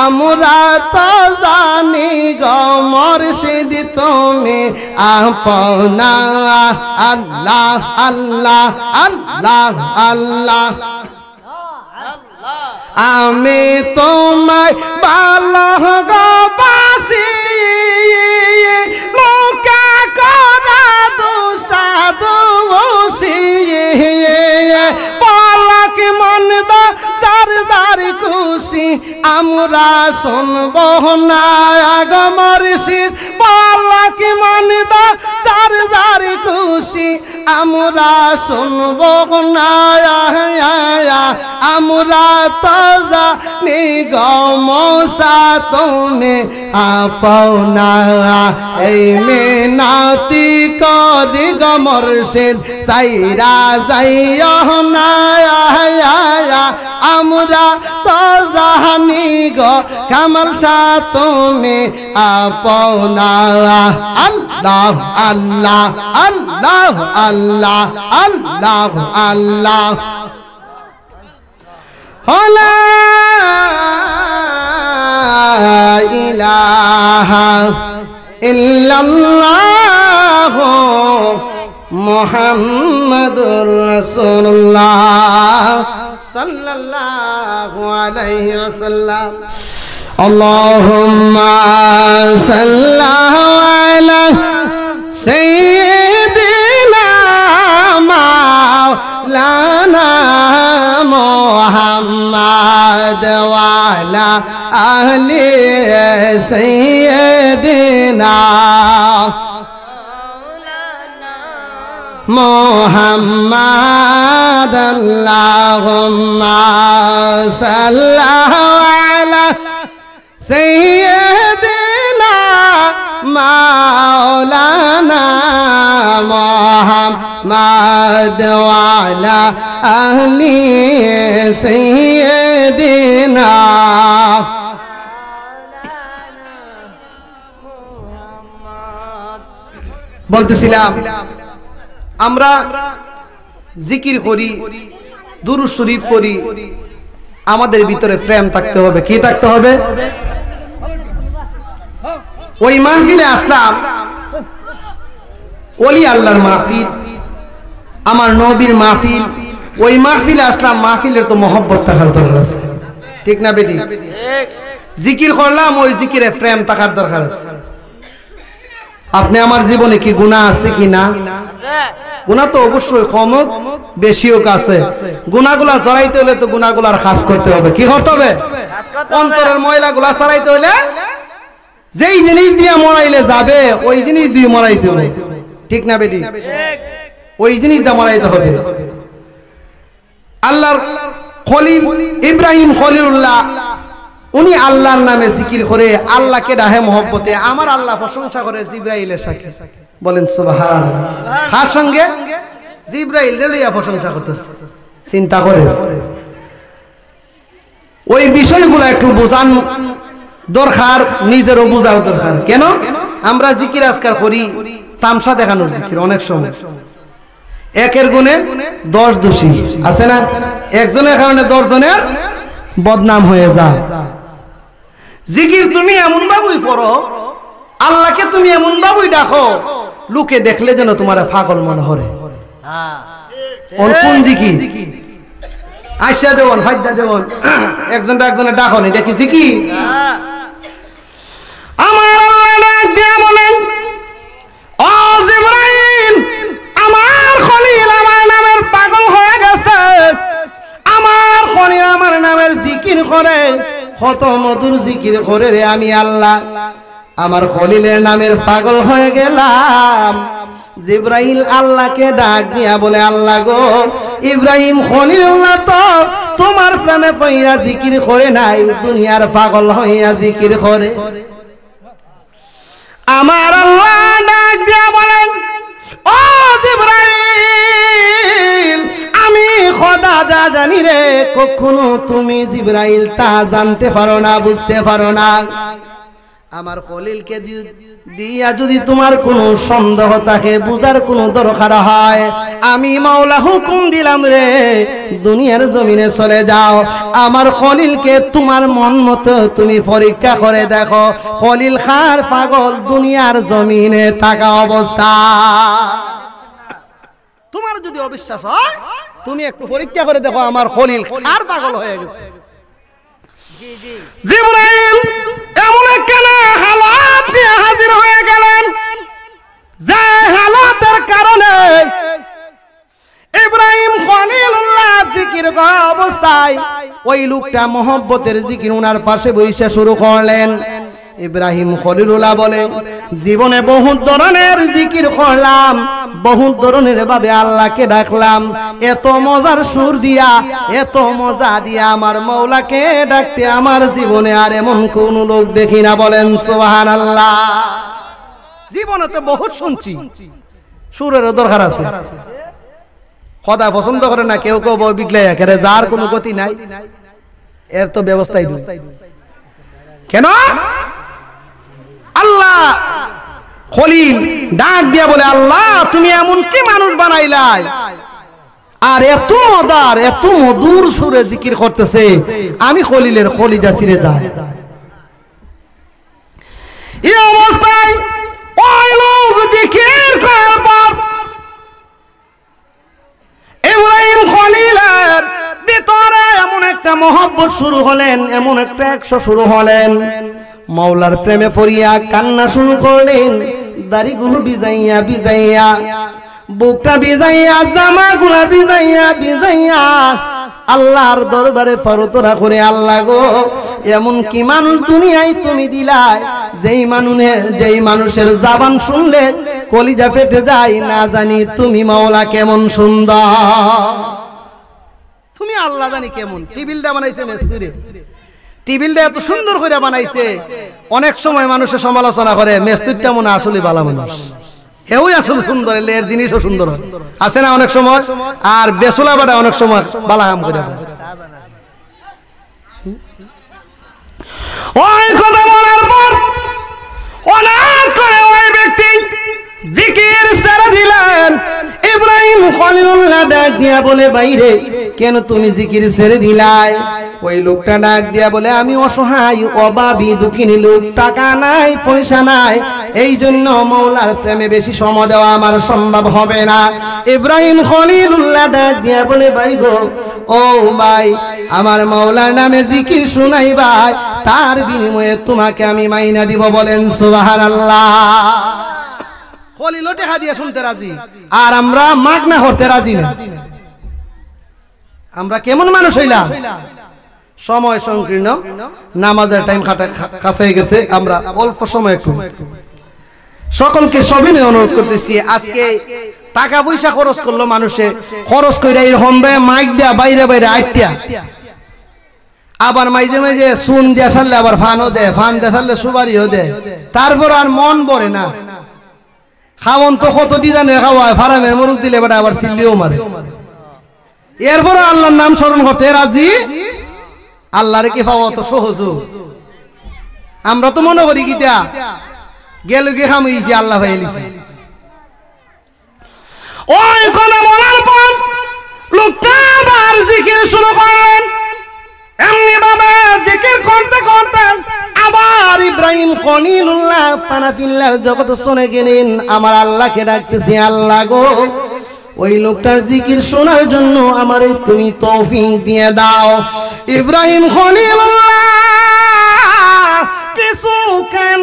আমরা তো জানি গো মুর্শিদ তুমি আপনা আল্লাহ আল্লাহ আল্লাহ আল্লাহ আমি তোমায় ভালোবাসি লোকা করা দুসাদোষী পলক মন দা যার যার খুশি আমরা শুনব না গো মুর্শিদ পলক মন দা যার যার খুশি আমরা শুনব না আমরা তো জানি গো মৌসা তুমি আপনা এই মিনতি করি গো মুর্শিদ সাইরা যাইও না আমরা তো জানি গো কামাল শাহ তুমি আপনা আল্লাহ আল্লাহ আল্লাহ আল্লাহ আল্লাহ আল্লাহ লা ইলাহা ইল্লাল্লাহ মুহাম্মাদুর রাসূলুল্লাহ সাল্লাল্লাহু আলাইহি ওয়াসাল্লাম আল্লাহুম্মা সাল্লি আলা সাইয়্যিদিনা মাওলানা মুহাম্মাদ ওয়া আলা আহলি সাইয়্যিদিনা মুহাম্মাদ আল্লাহুম্মা সাল্লি আলা সাইয়্যিদিনা মাওলানা মুহাম্মাদ ওয়া আলা আহলি সাইয়্যিদিনা বলতেছিলাম আমরা জিকির করি দুরূদ শরীফ পড়ি আমাদের ভিতরে প্রেম থাকতে হবে কি থাকতে হবে ওই মাহফিলে আসলাম ওলি আল্লাহর মাহফিল আমার নবীর মাহফিল ওই মাহফিলে আসলাম মাহফিলের তো মহব্বত থাকার দরকার আছে ঠিক না বেটি জিকির করলাম ওই জিকিরে প্রেম থাকার দরকার আছে আপনি আমার জীবনে কি গুনাহ আছে কি না গুনাহ তো অবশ্যই কম বেশিও আছে গুনাহগুলা জড়াইতে হলে তো গুনাহগুলার খাস করতে হবে কি করতে হবে অন্তরের ময়লাগুলা সরাইতে হলে যেই জিনিস দিয়ে মরাইলে যাবে ওই জিনিস দিয়ে মরাইতে হবে ঠিক না বেটি ওই জিনিসটা মরাইতে হবে আল্লাহর খলিল ইব্রাহিম খলিলুল্লাহ উনি আল্লাহর নামে জিকির করে আল্লাহকে ডাহে মহব্বতে আমার আল্লাহ প্রশংসা করে জিবরাইলের সাথে বলেন সুবহানাল্লাহ কার সঙ্গে জিবরাইলের লইয়া প্রশংসা করতেছে চিন্তা করে ওই বিষয়গুলো একটু বোঝান দরকার নিজেরও বোঝার দরকার কেন আমরা জিকির আজকার করি তামসা দেখানোর জিকির অনেক সময় একের গুণে 10 দোষী আছে না একজনের কারণে 10 জনের বদনাম হয়ে যায় জিকির তুমি এমন ভাবেই পড়ো আল্লাহকে তুমি এমন ভাবেই ডাকো লোকে দেখলে যেন তোমার পাগল মনে হয় কোন জিকির আয়সা দেওয়ান ফাইদা দেওয়ান একজনটা একজনের ডাকো এটা কি জিকির আমার আল্লাহ ডাক দিয়া বলেন ও জিবরাইল আমার খলিল আমার নামের পাগল হয়ে গেছে আমার খলিল আমার নামের জিকির করে কত মধুর জিকির করে রে আমি আল্লাহ আমার খলিলের নামের পাগল হয়ে গেলাম জিবরাইল আল্লাহকে ডাক দিয়া বলে আল্লাহ গো ইব্রাহিম খলিলুল্লাহ তো তোমার প্রেমে পইরা জিকির করে নাই দুনিয়ার পাগল হইয়া জিকির করে আমার আল্লাহ ডাক দিয়া বলেন ও জিবরাইল আমি খোদা যা জানি রে কখনো তুমি জিবরাইল তা জানতে পারো না বুঝতে পারো না আমার খলিলকে দিয়া যদি তোমার কোনো সন্দেহ থাকে, বুঝার কোনো দরকার হয়, আমি মাওলা হুকুম দিলাম রে, দুনিয়ার জমিনে চলে যাও, আমার খলিলকে তোমার মন মতো তুমি পরীক্ষা করে দেখো, খলিল খার পাগল দুনিয়ার জমিনে থাকা অবস্থা। তোমার যদি অবিশ্বাস হয়, তুমি একটু পরীক্ষা করে দেখো আমার খলিল খার পাগল হয়ে গেছে। জিবরাইল এমন একখানা হালাত নিয়ে হাজির হয়ে গেলেন, যে হালাতের কারণে ইব্রাহিম খলিলুল্লাহ জিকির করা অবস্থায় ওই লোকটা মহব্বতের জিকির উনার পাশে বসে শুরু করলেন। ইব্রাহিম খলিলুল্লাহ বলে, জীবনে বহুত ধরনের জিকির করলাম, বহুত ধরনের ভাবে আল্লাহকে ডাকলাম, এত মজার সুর দিয়া, এত মজা দিয়া আমার মওলাকে ডাকতে আমার জীবনে আর এমন কোন লোক দেখি না। বলেন সুবহানাল্লাহ। জীবনে তো বহুত শুনছি, সুরের দরকার আছে। খোদা পছন্দ করে না কেউ কেউ বিগলাই একেবারে, যার কোনো গতি নাই, এর তো ব্যবস্থাই নেই। কেন? আল্লাহ খলিল ডাক দিয়া বলে, আল্লাহ তুমি এমন কি মানুষ বানাইলাই, আর এত মজার এত মধুর সুরে জিকির করতেছে, আমি খলিলের কলিজা ছিঁড়ে যায়। এই অবস্থায় ওই লোক জিকির করার পর ইব্রাহিম খলিলের ভিতরে এমন একটা মহব্বত শুরু হলেন, এমন একটা একশো শুরু হলেন, মাওলার প্রেমে পড়িয়া কান্না শুরু করলেন। দাড়িগুলো ভিজাইয়া ভিজাইয়া, বুকটা ভিজাইয়া, জামাগুলা ভিজাইয়া ভিজাইয়া আল্লাহর দরবারে ফারতরা করে, আল্লাহ গো এমন কি মানুষ দুনিয়ায় তুমি দিলাই, যেই মানুষের জবান শুনলে কলিজা ফেটে যায়, না জানি তুমি মাওলা কেমন সুন্দর, তুমি আল্লাহ জানি কেমন। টেবিলটা বানাইছে মিস্ত্রি, টেবিলটা এত সুন্দর করে বানাইছে, অনেক সময় মানুষের সমালোচনা করে মিস্ত্রিটা মনে আসলে ভালো মানুষ, হেউ আসলে সুন্দর, এর জিনিসও সুন্দর আছে না অনেক সময়, আর বেসুলা বাটা অনেক সময় বালা কাম করে। ওই কথা বলার পর অনাথ করে ওই ব্যক্তি জিকির ছেড়ে দিলেন। ইব্রাহিম খলিলুল্লাহ ডাক দিয়া বলে, বাইরে কেন তুমি জিকির ছেড়ে দিলাই? ওই লোকটা ডাক দিয়া বলে, আমি অসহায় অভাবী দুঃখিনী লোক, টাকা নাই পয়সা নাই, এই জন্য মাওলার প্রেমে বেশি সময় দেওয়া আমার সম্ভব হবে না। ইব্রাহিম খলিলুল্লাহ ডাক দিয়া বলে, ভাই গো, ও ভাই, আমার মাওলার নামে জিকির শুনাই ভাই, তার বিনিময়ে তোমাকে আমি মাইনা দিব। বলেন সুবহানাল্লাহ। খলিল টাকা দিয়ে শুনতে রাজি, আর আমরা মাগনা করতে রাজি না। আমরা কেমন মানুষ হইলাম? সময় সংকীর্ণ, নামাজের টাইম কাছে গেছে, আমরা অল্প সময় একটু সকলকে সবিনয় অনুরোধ করতেছি, আজকে টাকা পয়সা খরচ করলো মানুষে, খরচ করে এরকম মাইক দেয়া বাইরে বাইরে আইটিয়া, আবার মাইজে মাইজে সুন দিয়া সারলে আবার ফানও দেয়, ফান দিয়ে সারলে সুপারিও দেয়, তারপর আর মন ভরে না। খাওয়ন তো কত ডিজাইনের খাওয়ায়, ফারামে মরুক দিলে বেটা আবার সিল্লিও মারে। এরপর আল্লাহর নাম স্মরণ করতে রাজি, আল্লাহরে কি পাওয়া তো সহজ? আমরা তো মনে করি কিটা গেল গে খামইছি, আল্লাহ পাইলিছি। ওই কোন বলার পর লোকটা আবার জিকির শুরু করলেন। এমনি ভাবে জিকির করতে করতে আবার ইব্রাহিম খলিলুল্লাহ ফানাফিল্লাহর জগৎ চলে গেলেন। আমার আল্লাহকে ডাকতেছি, আল্লাহ গো, ওই লোকটার জিকির শোনার জন্য আমারে তুমি তৌফিক দিয়ে দাও। ইব্রাহিম খলিলুল্লাহ কিছুক্ষণ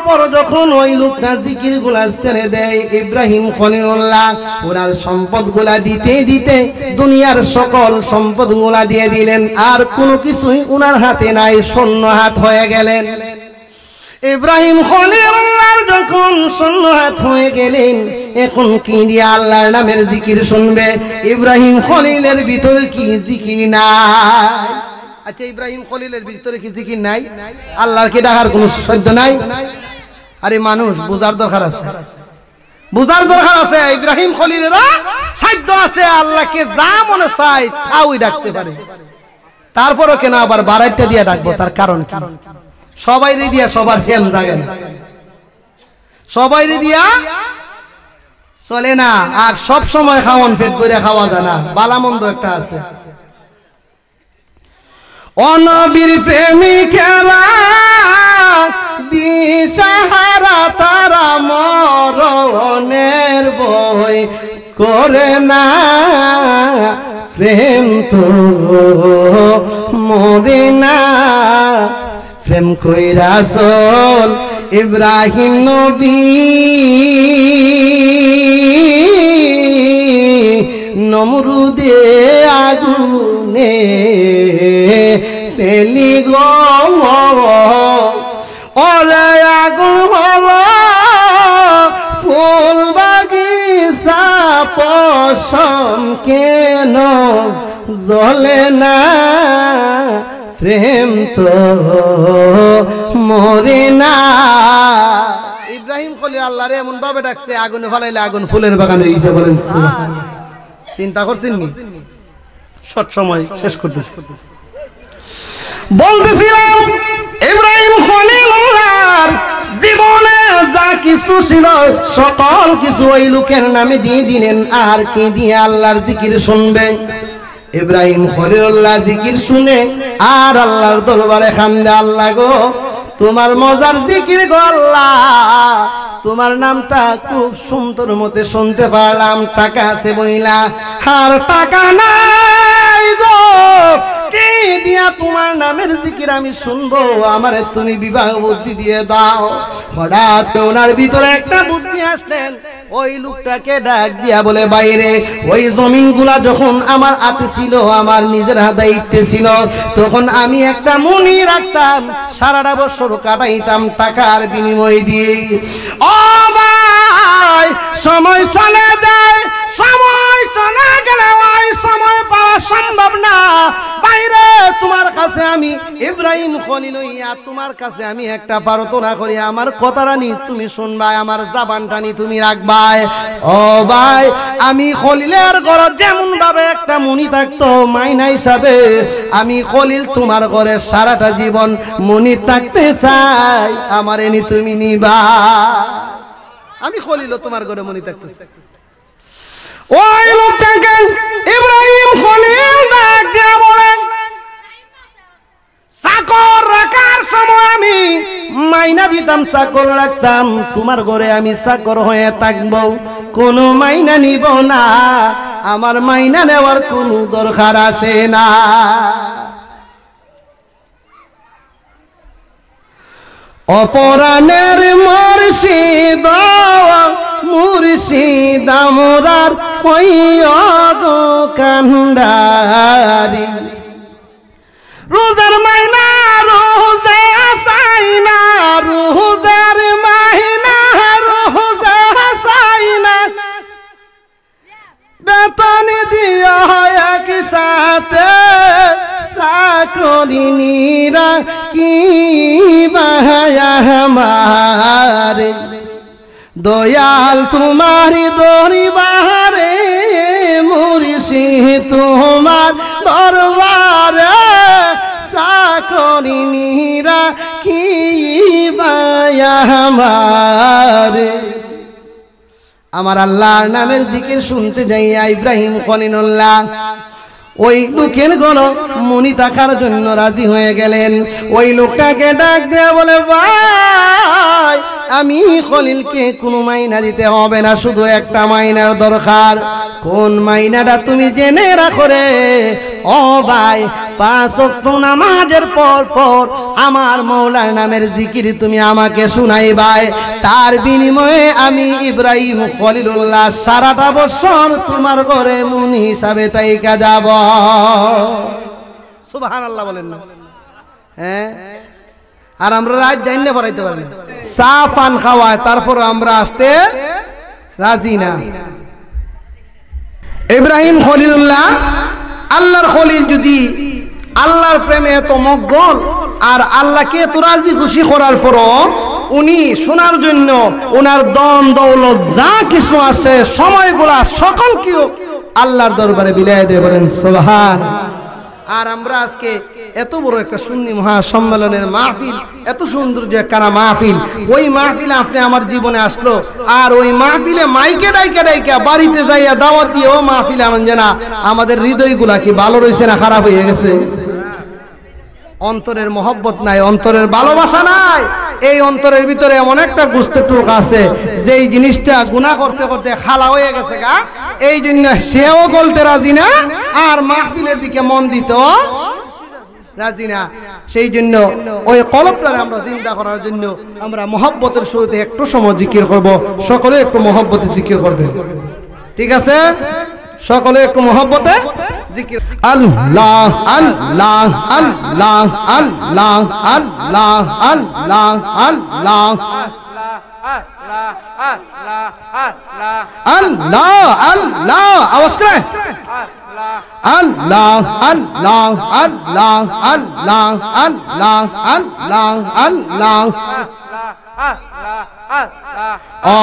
পর যখন ওই লোকটা জিকির গুলা ছেড়ে দেয়, ইব্রাহিম খলিলুল্লাহ ওনার সম্পদ গুলা দিতে দিতে দুনিয়ার সকল সম্পদ গুলা দিয়ে দিলেন, আর কোনো কিছুই ওনার হাতে নাই, শূন্য হাত হয়ে গেলেন। ইব্রাহিম খলিলুল্লাহ যখন শূন্য হাত হয়ে গেলেন, এখন কি দিয়ে আল্লাহর নামের জিকির শুনবে? ইব্রাহিম খলিলের ভিতরে কি জিকির নাই? আচ্ছা, ইব্রাহিম খলিলের ভিতরে কি জিকির নাই? আল্লাহর কি ডাকার কোনো সাধ্য নাই? আরে মানুষ বুঝার দরকার আছে, বুঝার দরকার আছে। ইব্রাহিম খলিলেরা সাধ্য আছে, আল্লাহকে যা মনে চায় তাই ডাকতে পারে। তারপরও কেন আবার বারাইটা দিয়ে ডাকবো? তার কারণ কি? সবাই দিয়া সবার ফেম জাগে না। সবাই দিয়া চলে না, আর সব সময় খাওয়ান পেট করে খাওয়া যায় না, বালা মন্দ একটা আছে। অনবীর প্রেমিকেরা দিশাহারা, তারা মরণের বই করে না, প্রেম তো মরে না। প্রেম কইরা চল ইব্রাহিম নবী, নমরুদে আগুনে ফেলি গো, ওরে আগুন হলো ফুল বাগিচা পশম কেন জ্বলে না, প্রেম তো মরে না। ইব্রাহিম খলিল আল্লাহ রে এমন ভাবে ডাকছে, আগুনে ফালাইলে আগুন ফুলের বাগান হয়ে গেছে। বলেন চিন্তা করছেন নি? শর্ট সময় শেষ করতেছি। বলতেছিলাম ইব্রাহিম খলিলুল্লাহর জীবনে যা কিছু ছিল সকল কিছু ওই লোকের নামে দিয়ে দিলেন। আর কি দিয়ে আল্লাহর জিকির শুনবে? ইব্রাহিম খলিলুল্লাহ জিকির শুনে আর আল্লাহর দরবারে কান্দে, আল্লাহ গো তোমার মজার জিকির গো আল্লাহ, তোমার নামটা খুব সুন্দর মতে শুনতে পারলাম, টাকা আছে বইলা আর টাকা নাই গো, কি দিয়া তোমার নামের জিকির আমি শুনবো? আমারে তুমি বিবাহ বুদ্ধি দিয়ে দাও। হঠাৎ ওনার ভিতরে একটা বুদ্ধি আসলেন, ওই লোকটাকে ডাক দিয়া বলে, বাইরে ওই জমিনগুলা যখন আমার হাতে ছিল, আমার নিজের দায়িত্বে ছিল, তখন আমি একটা মনি রাখতাম, সারাটা বছর কাটাইতাম টাকার বিনিময় দিয়ে। ও ভাই, সময় চলে যায়, সময় চলে গেলে ওই সময় পাওয়া সম্ভব না। বাইরে তোমার কাছে আমি ইব্রাহিম খলিল হইয়া তোমার কাছে আমি একটা প্রার্থনা করি, আমার কথাটা নি তুমি শুনবাই, আমার জবানটা নি তুমি রাখবাই। ও ভাই, আমি খলিলের ঘরে যেমন ভাবে একটা মনি থাকতো মাইনা হিসাবে, আমি খলিল তোমার ঘরে সারাটা জীবন মনি থাকতে চাই, আমার এনি তুমি নিবা। আমি খলিল তোমার ঘরে মনি থাকতে চাই। ওই লোকটাকে ইব্রাহিম খলিল ডাক দিয়া বলেন, চাকর রাখার সময় আমি মাইনা দিতাম, চাকর রাখতাম, তোমার ঘরে আমি চাকর হয়ে থাকবো, কোনো মাইনা নিব না, আমার মাইনা নেওয়ার কোনো দরকার আসে না। অপরাণের মুর্শিদ মুর্শিদ আমরার হইয়া গো কান্ডারি, রোজার মাইনা রোজা সাইনা, রোজার মাইনা রোজা সাইনা, বেতন দিয়া এক সাথে চাকরিনীরা কি বাহায়া আমারে, দয়াল তোমারি দরবারে মুর্শিদ তোমার দরবারে, চাকরিনীরা কি বাহায়া আমারে। আমার আল্লাহর নামের জিকির শুনতে যাইয়া ইব্রাহিম খলিলুল্লাহ ওই লোকের গণ মনি থাকার জন্য রাজি হয়ে গেলেন। ওই লোকটাকে ডাক দেয়া বলে, ভাই আমি খলিলকে কোনো মাইনা দিতে হবে না, শুধু একটা মাইনার দরকার। কোন মাইনাটা তুমি জেনে রাখো রে ও ভাই, 5 ওয়াক্ত নামাজের পর পর আমার মৌলার নামের জিকির তুমি আমাকে শুনাইবাই, তার বিনিময়ে আমি ইব্রাহিম খলিলুল্লাহ সারাটা বছর তোমার ঘরে মুনি হিসাবে তাইকা যাব। সুবহানাল্লাহ বলেন না? হ্যাঁ, আর আমরা রাত দাইনে পড়াইতে পারি, চা পান খাওয়ায়, তারপর আমরা আসতে রাজি না। ইব্রাহিম খলিলুল্লাহ আল্লাহর খলিল, যদি আল্লাহর প্রেমে এত মগ্ন আর আল্লাহকে এত রাজি খুশি করার পরও উনি শোনার জন্য ওনার দন দৌলত যা কিছু আছে সময়গুলা সকল কেউ আল্লাহর দরবারে বিলাই দিয়ে বলেন সুবহান। আর আমরা আজকে এত বড় একটা সুন্নি মহা সম্মেলনের মাহফিল, এত সুন্দর যে কানা মাহফিল, ওই মাহফিলে আপনি আমার জীবনে আসলো, আর ওই মাহফিলে মাইকে ডাইকে ডাইকা বাড়িতে যাইয়া দাওয়াত দিয়ে ও মাহফিলে আনন্দ না, আমাদের হৃদয়গুলা কি ভালো রয়েছে না খারাপ হয়ে গেছে? অন্তরের মহব্বত নাই, অন্তরের ভালোবাসা নাই। এই অন্তরের ভিতরে এমন একটা গুস্ত টুক আছে যেই জিনিসটা গুনাহ করতে করতে খালা হয়ে গেছে গা, এই জন্য সেও বলতে রাজি না আর মাহফিলের দিকে মন দিতেও রাজি না। সেই জন্য ওই কলবটারে আমরা চিন্তা করার জন্য আমরা মহব্বতের শুরুতে একটু সময় জিকির করব। সকলে একটু মহব্বতে জিকির করবেন, ঠিক আছে? সকলে একটু মহব্বতে জিকির। আল্লাহ আল্লাহ আল্লাহ আল্লাহ আল্লাহ আল্লাহ আল্লাহ আল্লাহ আল্লাহ আওয়াজ করে আল্লাহ আল্লাহ আল্লাহ আল্লাহ আল্লাহ আল্লাহ আল্লাহ ও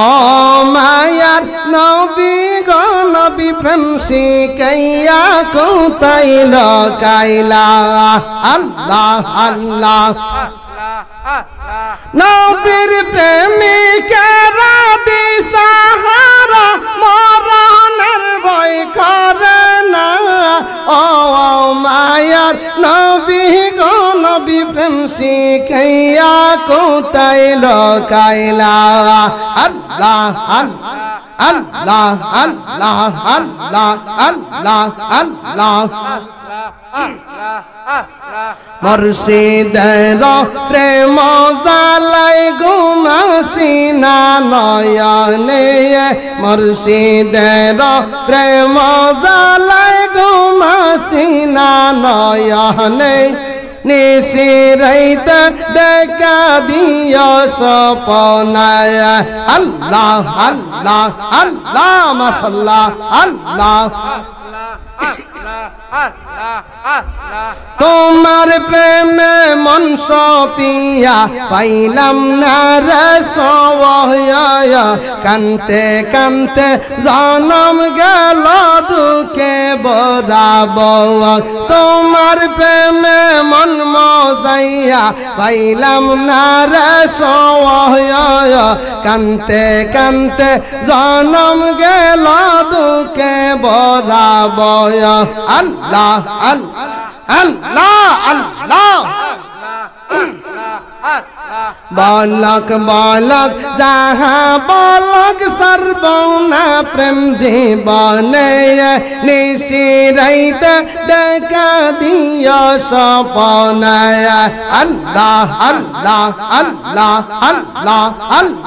মায়ার নবী গো নবী প্রেম শিখাইয়া কোথায় লুকাইলা? আল্লাহ আল্লাহ নবীর প্রেমিকেরা দিশাহারা মরণের ভয় করে না। ও মায়ার নবী গো নবী প্রেম শিখাইয়া কোথায় লুকাইলা? আল্লাহ আল্লাহ আল্লাহ আল্লাহ আল্লাহ আল্লাহ মুর্শিদের প্রেম জালাই ঘুমাসি না নয়নে, মুর্শিদের প্রেম জালাই ঘুমাসি না নয়নে, নিশিরাইতে দেখা দিও সপনায়। আল্লাহ আল্লাহ আল্লাহ মাশাআল্লাহ আল্লাহ তোমার প্রেমে মন সপিয়া পাইলাম না রে সওয়া, কানতে কানতে জনম গেল দুঃখে বরাব। তোমার প্রেমে মন মজাইয়া পাইলাম না রে সওয়া, কানতে কানতে জনম গেল দুঃখে বরাব। আল্লাহ আল্লাহ আল্লাহ বালক বালক যাহা বালক সর্বনা প্রেম জীবনে, নিশিরাইতে দেখা দিও সপনায়। আল্লাহ আল্লাহ আল্লাহ আল্লাহ আল্লাহ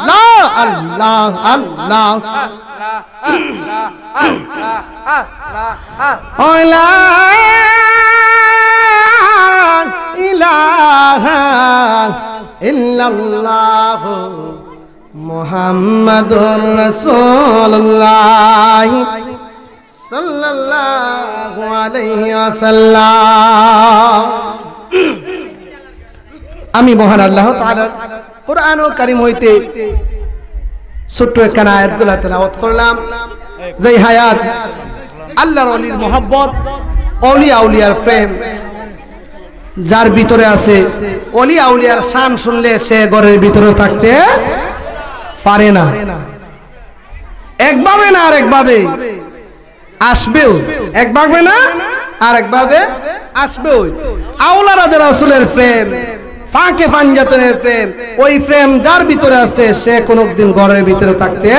আল্লাহ আল্লাহ ইলাহা ইল্লাল্লাহ মুহাম্মাদুর রাসূলুল্লাহ সাল্লাল্লাহু আলাইহি ওয়াসাল্লাম। আমি মহান আল্লাহ তাআলার কোরআন ও কারীম হইতে ছোট্ট একখানা আয়াতগুলো তেলাওয়াত করলাম। যেই হায়াত আল্লাহর ওলির মহব্বত, ওলিয়া আউলিয়ার প্রেম যার ভিতরে আছে, ওলিয়া আউলিয়ার শান শুনলে সে ঘরের ভিতরে থাকতে পারে না। একভাবে না আরেকভাবে আসবেও, একভাবে না আরেকভাবে আসবেও। আউলাদের রাসূলের প্রেম, ফাঁকে ফাঞ্জাতনের প্রেম, ওই প্রেম যার ভিতরে আছে সে কোনদিন ঘরের ভিতরে থাকতে,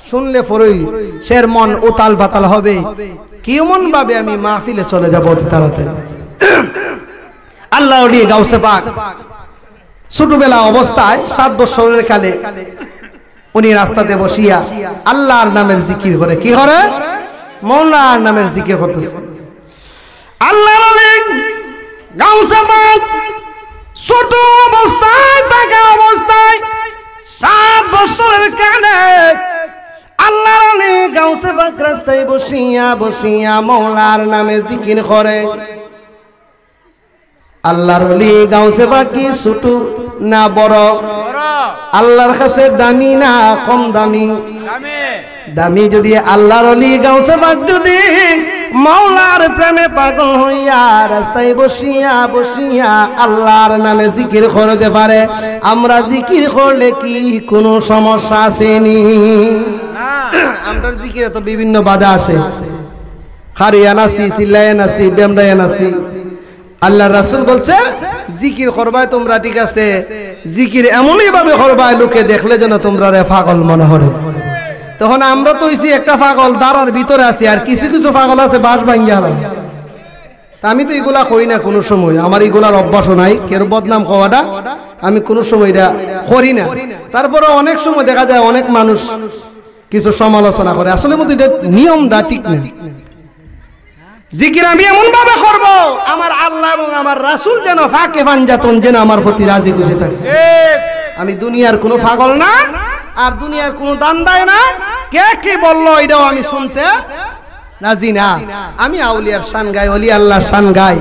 শুনলে পরেই সের মন উতাল পাতাল হবে, কেমন ভাবে আমি মাহফিলে চলে যাব অতি তাড়াতাড়ি। আল্লাহ ওলি গাউসে পাক ছোটবেলা অবস্থায় 7 বছরের কালে উনি রাস্তাতে বসিয়া আল্লাহর নামের জিকির করে, কি করে? মওলার নামের জিকির করতেছে। আল্লাহর ওলি গাউসে পাক ছোট অবস্থায়, থাকা অবস্থায় 7 বছরের কালে আল্লাহর ওলি গাউসে পাক রাস্তায় বসিয়া বসিয়া মওলার নামে জিকির করে। আল্লাহর ওলি গাউসে পাক কি ছোট না বড়? আল্লাহর কাছে দামি না কম দামি? দামি। যদি আল্লাহর ওলি গাউসে পাক যদি মাওলার প্রেমে পাগল হইয়া রাস্তায় বসিয়া বসিয়া আল্লাহর নামে জিকির করতে পারে। আমরা জিকির করলে কি কোনো সমস্যা আসেনি? আমরা জিকিরে তো বিভিন্ন বাধা আসে, হারিয়া নাসি, চিল্লাইয়া নাসি, বেমরাইয়া নাসি। আল্লাহ রাসূল বলছে জিকির করবাই তোমরা, ঠিক আছে, জিকির এমনই ভাবে করবাই লোকে দেখলে যেন তোমরা রে পাগল মনে হয়। তখন আমরা তো হইছি একটা পাগল দাঁড়ার ভিতরে আছি, আর কিছু কিছু পাগল আছে বাস ভাঙ্গিয়া। আমি তো এগুলা করি না কোনো সময়, আমার এগুলার অভ্যাসও নাই। কেউ বদনাম হওয়াটা আমি কোনো সময় এটা করি না। তারপরে অনেক সময় দেখা যায় অনেক মানুষ কিছু সমালোচনা করে, আসলে মধ্যে নিয়মটা ঠিক না। জিকির আমি এমন ভাবে করব আমার আল্লাহ এবং আমার রাসূল যেন ফাঁকে পাঞ্জাতন যেন আমার প্রতি রাজি খুশি থাকে। আমি দুনিয়ার কোনো পাগল না, আর দুনিয়ার কোনো দান দেয় না। কে কি বললো এটাও আমি শুনতে রাজি না। আমি আউলিয়ার শান গাই, ওলি আল্লাহর শান গাই,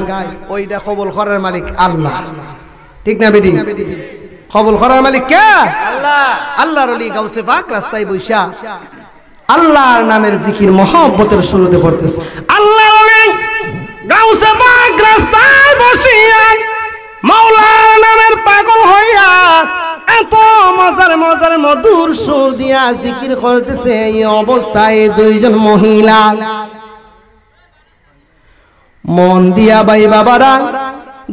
ওইটা কবুল করার মালিক আল্লাহ, ঠিক না বেডি? কবুল করার মালিক কে? আল্লাহ। আল্লাহর ওলি গাউসে পাক রাস্তায় বইসা আল্লাহর নামের জিকির মহব্বতের শুরুতে পড়তেছে। আল্লাহর ওলি গাউসে পাক রাস্তায় বসিয়া মাওলার নামের পাগল হইয়া এত মজার মজার মধুর সুর দিয়া জিকির করতেছে। এই অবস্থায় দুইজন মহিলা, মন দিয়া ভাই বাবারা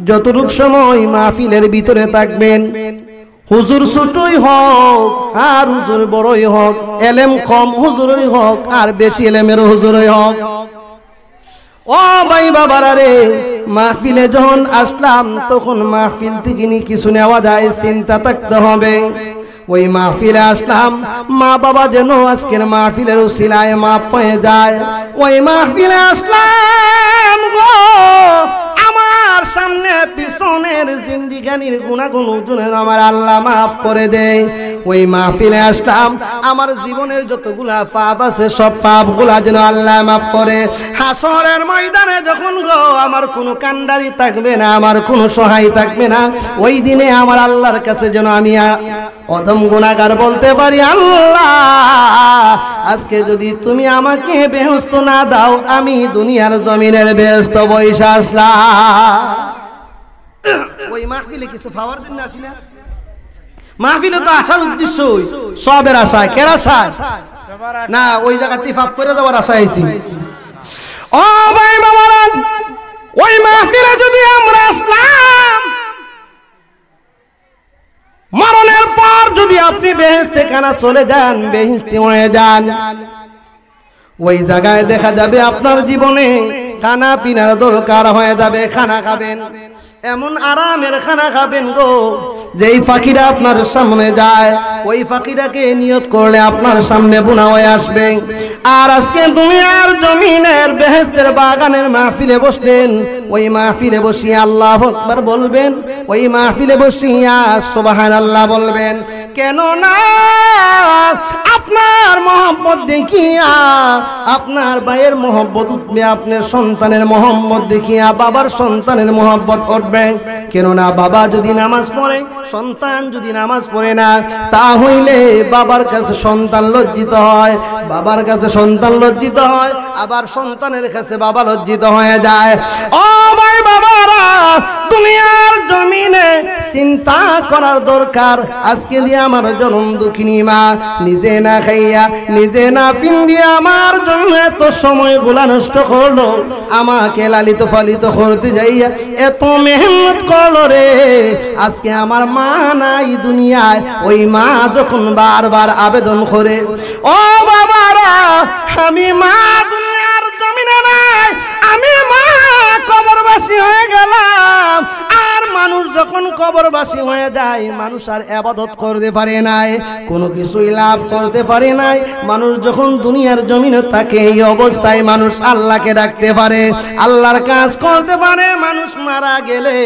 যতটুক সময় মাহফিলের ভিতরে থাকবেন, হুজুর ছোটই হোক আর হুজুর বড়ই হোক, এলেম কম হুজুরই হোক আর বেশি এলেমের হুজুরই হোক, ও ভাই বাবারা রে, মাহফিলে যখন আসলাম তখন মাহফিল থেকে কিছু নেওয়া যায়, চিন্তা থাকতে হবে। ওই মাহফিলে আসলাম, মা বাবা যেন আজকের মাহফিলের উসিলায় মাপ পেয়ে যায়। ওই মাহফিলে আসলাম গো, আমার সামনে পিছনের জিন্দিগানির গুনাহগুন ওজনের আমার আল্লাহ মাফ করে দেয়। ওই মাহফিলে আসলাম, আমার জীবনের যতগুলা পাপ আছে সব পাপগুলা যেন আল্লাহ মাফ করে। হাসরের ময়দানে যখন গো আমার কোনো কান্ডারি থাকবে না, আমার কোনো সহায় থাকবে না, ওই দিনে আমার আল্লাহর কাছে যেন আমি অদম গুনাহগার বলতে পারি, আল্লাহ আজকে যদি তুমি আমাকে বেহেশত না দাও, আমি দুনিয়ার জমিনের বেহেশত বইসা আসলাম। ওই মাহফিলে কিছু পাওয়ার জন্য আসি না, মাহফিলে তো আসার উদ্দেশ্য সবের আশায়, কের আশায় না, ওই জায়গাতে পাপ করে দেওয়ার আশা আইছি। ও ভাই বাবারা, ওই মাহফিলে যদি আমরা আসলাম, মরণের পর যদি আপনি বেহেশতে খানা চলে যান, বেহেশতি হয়ে যান, ওই জায়গায় দেখা যাবে আপনার জীবনে খানা পিনার দরকার হয়ে যাবে। খানা খাবেন, এমন আরামের খানা খাবেন গো, যেই পাখিরা আপনার সামনে যায় ওই পাখিটাকে নিয়ত করলে আপনার সামনে বোনা হয়ে আসবে। আর আজকে দুনিয়ার জমিনের বেহেশতের বাগানের মাহফিলে বসলেন, ওই মাহফিলে বসিয়া আল্লাহু আকবার বলবেন, ওই মাহফিলে বসিয়া সুবহানাল্লাহ বলবেন। কেন না আপনার মহব্বত দেখিয়া আপনার ভাইয়ের মহব্বত উঠবে, আপনার সন্তানের মহব্বত দেখিয়া বাবার সন্তানের মহব্বত উঠবে। কেননা বাবা যদি নামাজ পড়ে, সন্তান যদি নামাজ পড়ে না, তা হইলে বাবার কাছে সন্তান লজ্জিত হয়, বাবার কাছে সন্তান লজ্জিত হয়, আবার সন্তানের কাছে বাবা লজ্জিত হয়ে যায়। ও ভাই বাবারা, দুনিয়ার জমিনে চিন্তা করার দরকার। আজকে দিয়ে আমার জনম দুঃখিনী মা নিজে না খাইয়া নিজে না পিন্দিয়া আমার জন্য এত সময়গুলা নষ্ট করলো, আমাকে লালিত পালিত করতে যাইয়া এত মেহনত করলো রে। আজকে আমার মা নাই দুনিয়ায়, ওই মা যখন বারবার আবেদন করে, ও বাবারা আমি মা দুনিয়ার জমিনে নাই, আমি মা কবরবাসী হয়ে গেলাম। আর মানুষ যখন কবরবাসী হয়ে যায়, মানুষ আর ইবাদত করতে পারে নাই, কোনো কিছুই লাভ করতে পারে নাই। মানুষ যখন দুনিয়ার জমিনে থাকে, এই অবস্থায় মানুষ আল্লাহকে ডাকতে পারে, আল্লাহর কাজ করতে পারে। মানুষ মারা গেলে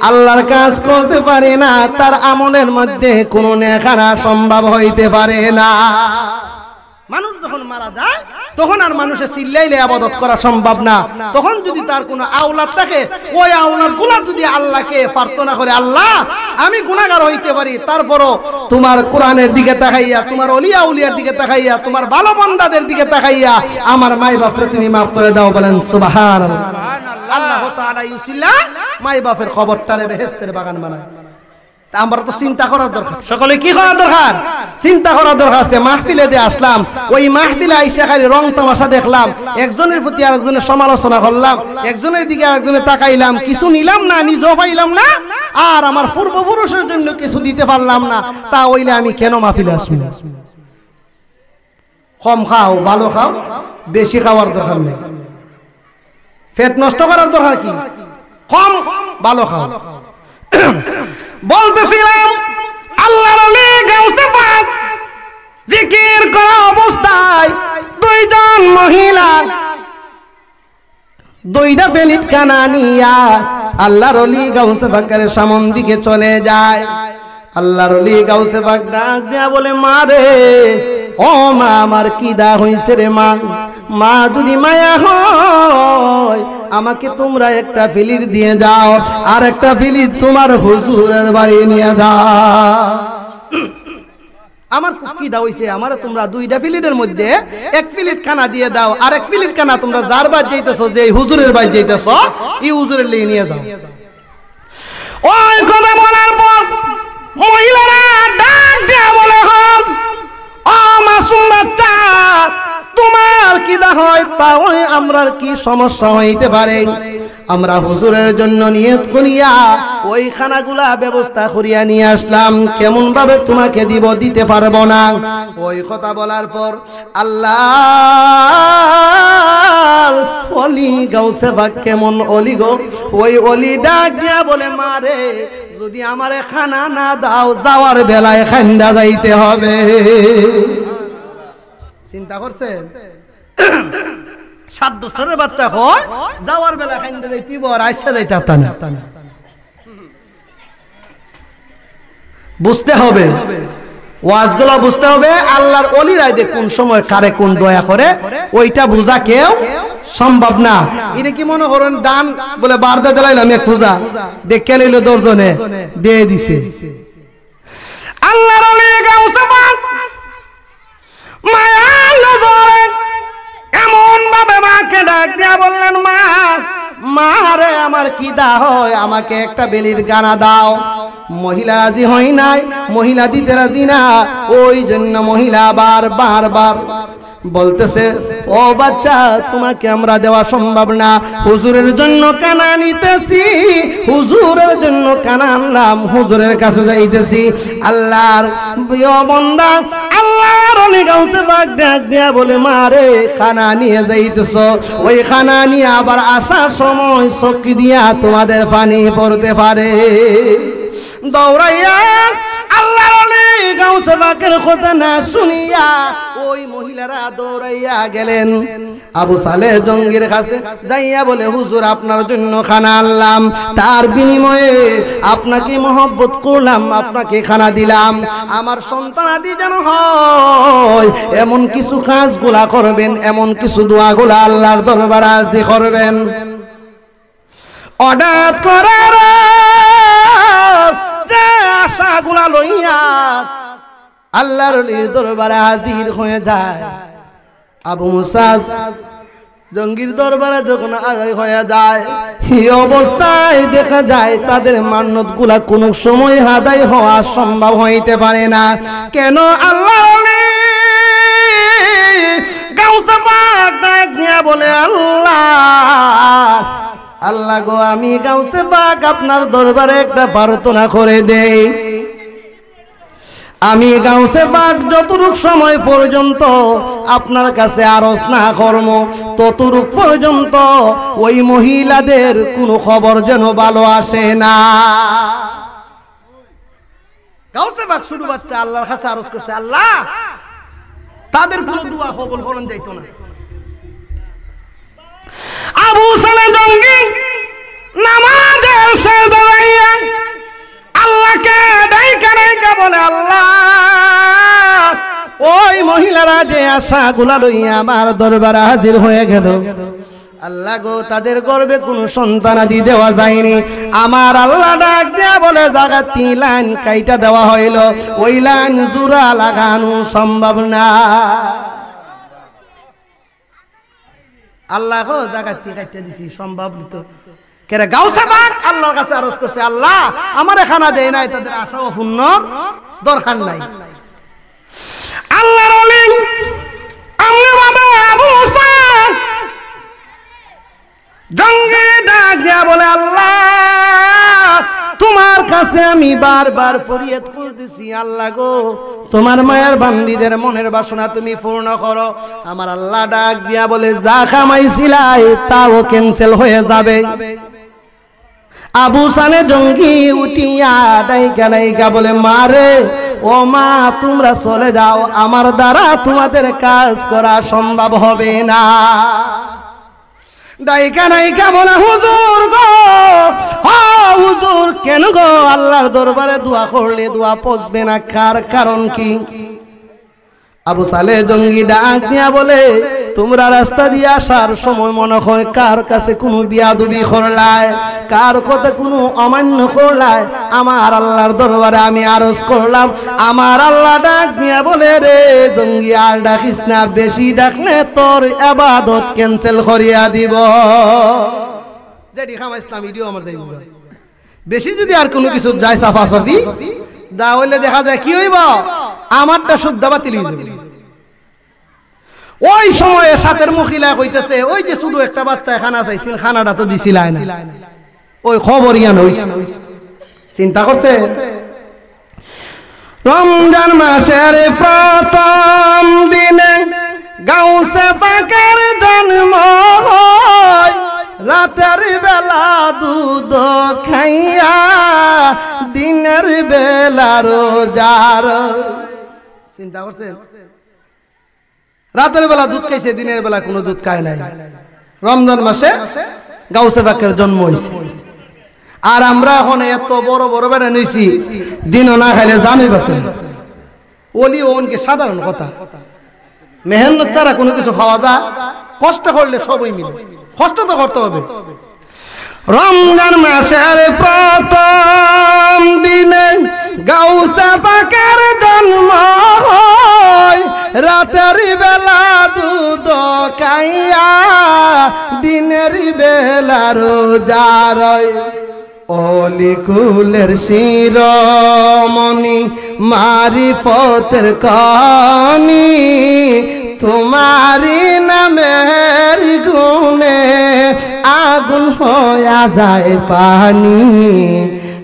আল্লাহর কাজ করতে পারে না, তার আমলের মধ্যে কোনো নেখানা সম্ভব হইতে পারে না। মানুষ যখন মারা যায় তখন আর মানুষের চিল্লাইলে ইবাদত করা সম্ভব না। তখন যদি তার কোনো আওলাদ থাকে, ওই আওলাদ গুলা যদি আল্লাহকে প্রার্থনা করে, আল্লাহ আমি গুনাহগার হইতে পারি, তারপরও তোমার কোরআনের দিকে তাকাইয়া, তোমার ওলিয়া উলিয়ার দিকে তাকাইয়া, তোমার ভালো বান্দাদের দিকে তাকাইয়া আমার মাই বাপরে তুমি মাফ করে দাও। বলেন সুবহানাল্লাহ। আল্লাহ তাআলা ইউসিল্লাহ মাই বাপের খবরটারে বেহেশতের বাগান বানায়। তা আমরা তো চিন্তা করার দরকার, সকলে কি করার দরকার? চিন্তা করার দরকার আছে। মাহফিলে দিয়ে আসলাম, ওই মাহফিলে আইসা খালি রং তামাশা দেখলাম, একজনের প্রতি আরেকজনের সমালোচনা করলাম, একজনের দিকে আরেকজনের তাকাইলাম, কিছু নিলাম না, নিজেও পাইলাম না, আর আমার পূর্বপুরুষের জন্য কিছু দিতে পারলাম না। তা হইলে আমি কেন মাহফিলে আসবো? কম খাও, ভালো খাও, বেশি খাওয়ার দরকার নেই। পেট নষ্ট করার দরকার কি? কম ভালো খাও। বলতেছিলাম আল্লাহর ওলি গাউসে পাক জিকির করা অবস্থায় দুইজন মহিলা দুইটা প্লেট কানা নিয়া আল্লাহর ওলি গাউসে পাকের সামন দিকে চলে যায়। আল্লাহর ওলি গাউসে পাক ডাক দিয়া বলে, মা রে, ও মা, আমার কি দা হইছে রে মা? মা যদি মায়া হয় আমাকে তোমরা একটা ফিলির দিয়ে যাও, আর একটা ফিলির তোমার হুজুরের বাড়ি নিয়ে যাও। আমার কি দা হইছে, আমার তোমরা দুইটা ফিলিটের মধ্যে এক ফিলিট খানা দিয়ে দাও, আর এক ফিলিট খানা তোমরা যার বাড়ি যাইতেছো, যে হুজুরের বাড়ি যাইতেছো, এই হুজুরের লিয়ে নিয়ে যাও। ওই কথা বলার পর মহিলারা ডাক দিয়া বলে, হন ও মাসুম বাচ্চা, তোমার কি দা হয়? তাও আমরার কি সমস্যা হইতে পারে? আমরা হুজুরের জন্য নিয়ত করিয়া ওই খানাগুলা ব্যবস্থা করিয়া নিয়ে আসলাম, কেমন ভাবে তোমাকে দিব, দিতে পারবো না। ওই কথা বলার পর আল্লাহ ওলি গাউসে পাক কেমন ওলি গো, ওই ওলি ডাক দিয়া বলে, মা রে, যদি আমারে খানা না দাও, যাওয়ার বেলায় খান্দা যাইতে হবে। চিন্তা করছেন? 7 বছরের বাচ্চা হয়, যাওয়ার বেলা খান্দা যাইতে আর আইসা যাইতে পারতা না। বুঝতে হবে, ওয়াজগুলো বুঝতে হবে। আল্লাহর ওলিরা যে কোন সময় কারে কোন দয়া করে, ওইটা বুঝা কেউ সম্ভব না। এটা কি মনে করেন দান বলে বারদা দিলাইলাম এক পূজা দেখে লইল দর্জনে দিয়ে দিছে। আল্লাহর ওলি গাউসে পাক মায়া নজরে এমন ভাবে মাকে ডাক দিয়া বললেন, মা, মা রে, আমার কি দা হয়, আমাকে একটা বেলির গানা দাও। মহিলা রাজি হয় নাই, মহিলা দিতে রাজি না। ওই জন্য মহিলা বারবার বলতেছে, ও বাচ্চা, তোমাকে আমরা দেওয়া সম্ভব না, হুজুরের জন্য কানা নিতেছি, হুজুরের জন্য কানা আনলাম, হুজুরের কাছে যাইতেছি। আল্লাহর প্রিয় বান্দা আল্লাহর ওলি গাউসে পাক ডাক দিয়া বলে, মা রে, খানা নিয়ে যাইতেছ, ওই খানা নিয়ে আবার আসার সময় চকি দিয়া তোমাদের পানি পড়তে পারে। দৌড়াইয়া আল্লাহর ওলি গাউসে পাকের কথা না শুনিয়া ওই মহিলারা দৌড়াইয়া গেলেন আবু সালেহ জঙ্গির কাছে, যাইয়া বলে, হুজুর, আপনার জন্য খানা আনলাম, তার বিনিময়ে আপনাকে মহব্বত করলাম, আপনাকে খানা দিলাম, আমার সন্তানাদি যেন হয় এমন কিছু কাজগুলা করবেন, এমন কিছু দোয়াগুলা আল্লাহর দরবারে আরজি করবেন। অর্ডার করার যে আশাগুলা লইয়া আল্লাহর ওলির দরবারে হাজির হয়ে যায়। আবু মুসা জঙ্গির দরবারে যখন আদায় হয়ে যায়, এই অবস্থায় দেখা যায় তাদের মান্নত গুলা কোন সময় আদায় হওয়া সম্ভব হইতে পারে না। কেন? আল্লাহর ওলি গাউসে পাক ডাক দিয়া বলে, আল্লাহ, আল্লাহ গো, আমি গাউসে পাক আপনার দরবারে একটা প্রার্থনা করে দেই। আমি গাউসে পাক যতটুক সময় পর্যন্ত আপনার কাছে আরজ না করব, ততটুক পর্যন্ত ওই মহিলাদের কোনো খবর যেন ভালো আসে না। গাউসে পাক শুধু বাচ্চা আল্লাহর কাছে আরজ করছে, আল্লাহ, তাদের কোনো দোয়া কবুল করুন যাইতো না। আবু সালেহ জঙ্গি নামাজের শেষে আল্লাহকে ডাইকা বলে, আল্লাহ, ওই মহিলারা যে আশাগুলা লইয়া আমার দরবারে হাজির হয়ে গেল, আল্লাহ গো তাদের গর্ভে কোনো সন্তানাদি দেওয়া যায়নি, আমার আল্লাহ ডাক দেয়া বলে জায়গা 3 লাইন কাইটা দেওয়া হইল, ওই লাইন জোড়া লাগানো সম্ভব না। আল্লাহ গো জায়গা কাইটা দিছি সম্ভব তো কেরে গাউসে পাক আল্লাহর কাছে আরজ করছে, আল্লাহ আমার খানা দেয় নাই, তাদের আশা ও পূর্ণর দরকার নাই। আল্লাহর ওলি আল্লাহ বাবা আবু সাদ জঙ্গে ডাক দিয়া বলে, আল্লাহ তোমার কাছে আমি বারবার ফরিয়াদ করতেছি, আল্লাহ গো তোমার মায়ের বান্দীদের মনের বাসনা তুমি পূর্ণ করো। আমার আল্লাহ ডাক দিয়া বলে, যা কামাইছিলাই তাও ক্যান্সেল হয়ে যাবে। আবু সানে জঙ্গি উঠিয়া ডাইকা ডাইকা বলে, মারে ও মা তোমরা চলে যাও, আমার দ্বারা তোমাদের কাজ করা সম্ভব হবে না। ডাইকা ডাইকা বলে, হুজুর গো, হুজুর কেন গো আল্লাহর দরবারে দোয়া করলে দোয়া পৌঁছবে না, কারণ কি? আবু সালে জঙ্গি ডাক দিয়া বলে, তোমরা রাস্তা দিয়ে আসার সময় মনে হয় কার কাছে কোনো বিয়াদবি করলায়, কার কথা কোনো অমান্য করলায়, আমার আল্লাহর দরবারে আমি আরজ করলাম। আমার আল্লাহ ডাক দিয়া বলে, রে জঙ্গি আর ডাকিস না, বেশি ডাকলে তোর ইবাদত ক্যান্সেল করিয়া দিব। যেটি খামা ইসলাম ইডিও আমার যাইব, বেশি যদি আর কোনো কিছু যায় সাফা সাফি দা হইলে দেখা যায় কি হইব, আমারটা শুদ্ধ বাতিল হয়ে যাবে। ওই সময়ে সাথের মহিলা কইতেছে, ওই যে ছোট একটা বাচ্চা খানা চাইছিল, খানাটা তো দিছিলাই না, ওই খবর ইয়ান হইছে। চিন্তা করছে রমজান মাসের প্রথম দিনে গাউসে পাকের জন্ম হয়, রাতের বেলা দুধ খাইয়া দিনের বেলা রোজার। চিন্তা করছেন, রাতের বেলা দুধ খাইছে, দিনের বেলা কোনো দুধ খায় নাই। রমজান মাসে গাউসে পাকের জন্ম হয়েছে, আর আমরা এখন এত বড় বড় বেড়া নিয়েছি, দিনও না খাইলে জানুই বাসেন। ওলি ওনকে সাধারণ কথা, মেহনত ছাড়া কোনো কিছু পাওয়া যায়, কষ্ট করলে সবই মিলে, কষ্ট তো করতে হবে। রমজান মাসের প্রথম দিনে গাউসে পাকের জন্ম হয়, রাতের বেলা দুধ খাইয়া দিনের বেলা রোজার। অলিকুলের শিরোমণি মারিফতের কানি, তোমারি নামের গুণে আগুন হইয়া যায় পানি।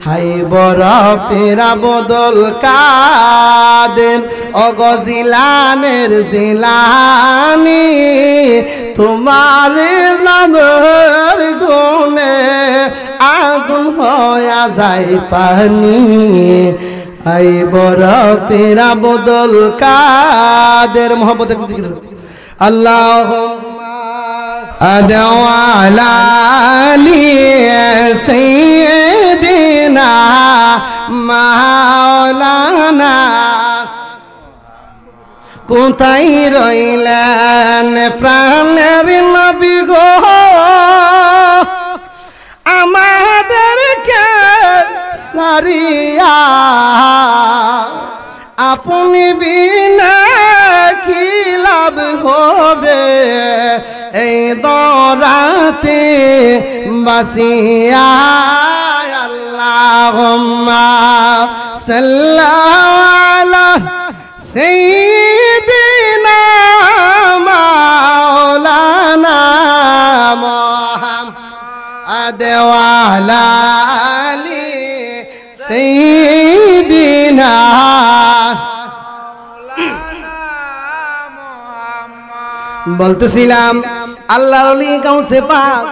হাই বরফের বদল কাদের অগজিলানের জিলানি, তোমার নামের গুণে আগুন হইয়া যায় পানি। হাই বরফের বদল কাদের মোহাম্মদ আল্লাহুম্মা আদওয়ালা আলি সাইয়্যিদিনা মাওলানা। কোথায় রইলেন প্রাণের নবী গো, আমাদেরকে সারিয়া আপনি বিনা কি লাভ হবে, এই দরাতে বাসিয়া। আল্লাহুম্মা সাল্লি আলা সাইয়্যিদিনা মাওলানা মুহাম্মদ ওয়া আলা আলি সাইয়্যিদিনা। বলতেছিলাম আল্লাহর ওলি গাউসে পাক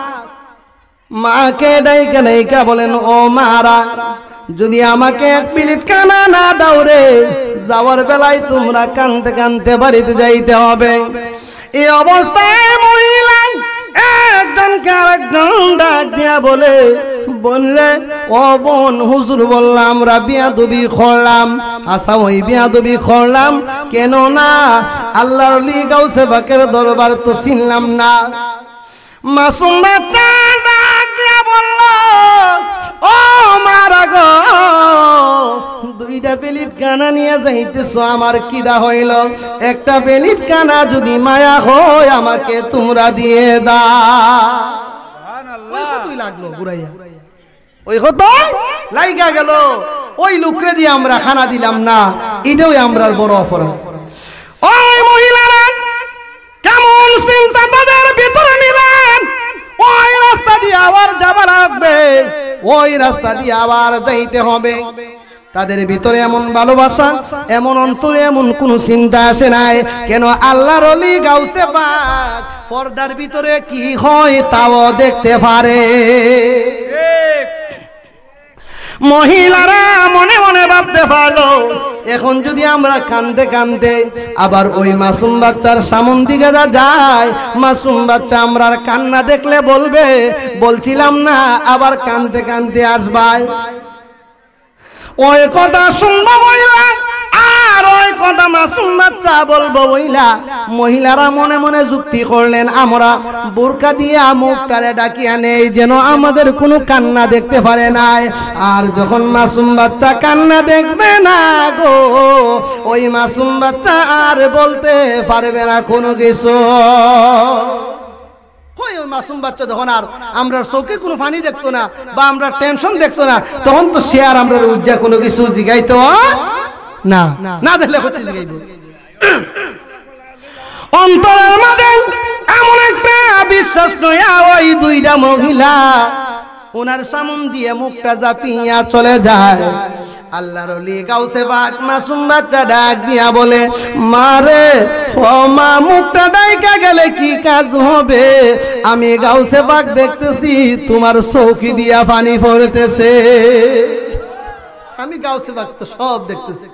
মাকে ডাইকা ডাইকা বলেন, ও মারা যদি আমাকে এক প্লেট খানা না দাও রে, যাওয়ার বেলায় তোমরা কানতে কানতে বাড়িতে যাইতে হবে। এই অবস্থায় মহিলা একজনকে আরেকজন ডাক দিয়া বলে, বোন রে, ও বোন, হুজুর বললাম আমরা বিয়াদবি করলাম। আচ্ছা ওই বিয়াদবি করলাম কেন না, আল্লাহর ওলি গাউসে পাকের দরবার তো চিনলাম না। মাসুম বাচ্চা ডাক দিয়া বলল, ও মারা গো, দুইটা প্লেট কানা নিয়ে যাইতেছো, আমার কিদা হইল, একটা প্লেট কানা যদি মায়া হয় আমাকে তোমরা দিয়ে দাও। তুই লাগলো ঘুরাইয়া, ওই হতো লাইগা গেল, ওই লোকরে দিয়ে আমরা খানা দিলাম না, এটাও আমরা বড় অপরাধ। ওই মহিলারা কেমন চিন্তা তাদের ভিতরে নিলেন, ওই রাস্তা দিয়ে আবার যাবার লাগবে, ওই রাস্তা দিয়ে আবার যাইতে হবে। তাদের ভিতরে এমন ভালোবাসা, এমন অন্তরে এমন কোন চিন্তা আসে নাই। কেন? আল্লাহর ওলি গাউসে পাক পর্দার ভিতরে কি হয় তাও দেখতে পারে। মহিলারা মনে মনে ভাবতে পারলো, এখন যদি আমরা কান্দে কান্দে আবার ওই মাসুম বাচ্চার সামন দিকে যায়, মাসুম বাচ্চা আমরার কান্না দেখলে বলবে, বলছিলাম না আবার কান্দতে কান্দতে আসবাই। ওই কথা শুনবো বইলা, আর ওই কথা মাসুম বাচ্চা বলবো বইলা। মহিলারা মনে মনে যুক্তি করলেন, আমরা বোরকা দিয়া মুখটারে ডাকিয়া নেই যেন আমাদের কোনো কান্না দেখতে পারে নাই। আর যখন মাসুম বাচ্চা কান্না দেখবে না গো, ওই মাসুম বাচ্চা আর বলতে পারবে না কোনো কিছু। ওই মাসুম বাচ্চা যখন আর আমরা চোখে কোনো পানি দেখতো না বা আমরা টেনশন দেখতো না, তখন তো সে আর আমরা উজ্জা কোনো কিছু জিগাইতো না, না দেখলে হতে জিগাইব। অন্তরের মধ্যে এমন একটা বিশ্বাস নয়া ওই দুইটা মহিলা ওনার সামন দিয়ে মুখটা জাপিয়া চলে যায়। আল্লাহর ওলি গাউসে পাক মাসুম বাচ্চা ডাক দিয়া বলে, মারে ও মা, মুখটা ডাইকা গেলে কি কাজ হবে? আমি গাউসে পাক দেখতেছি তোমার চৌকি দিয়া পানি পড়তেছে। আমি গাউসে পাক তো সব দেখতেছি।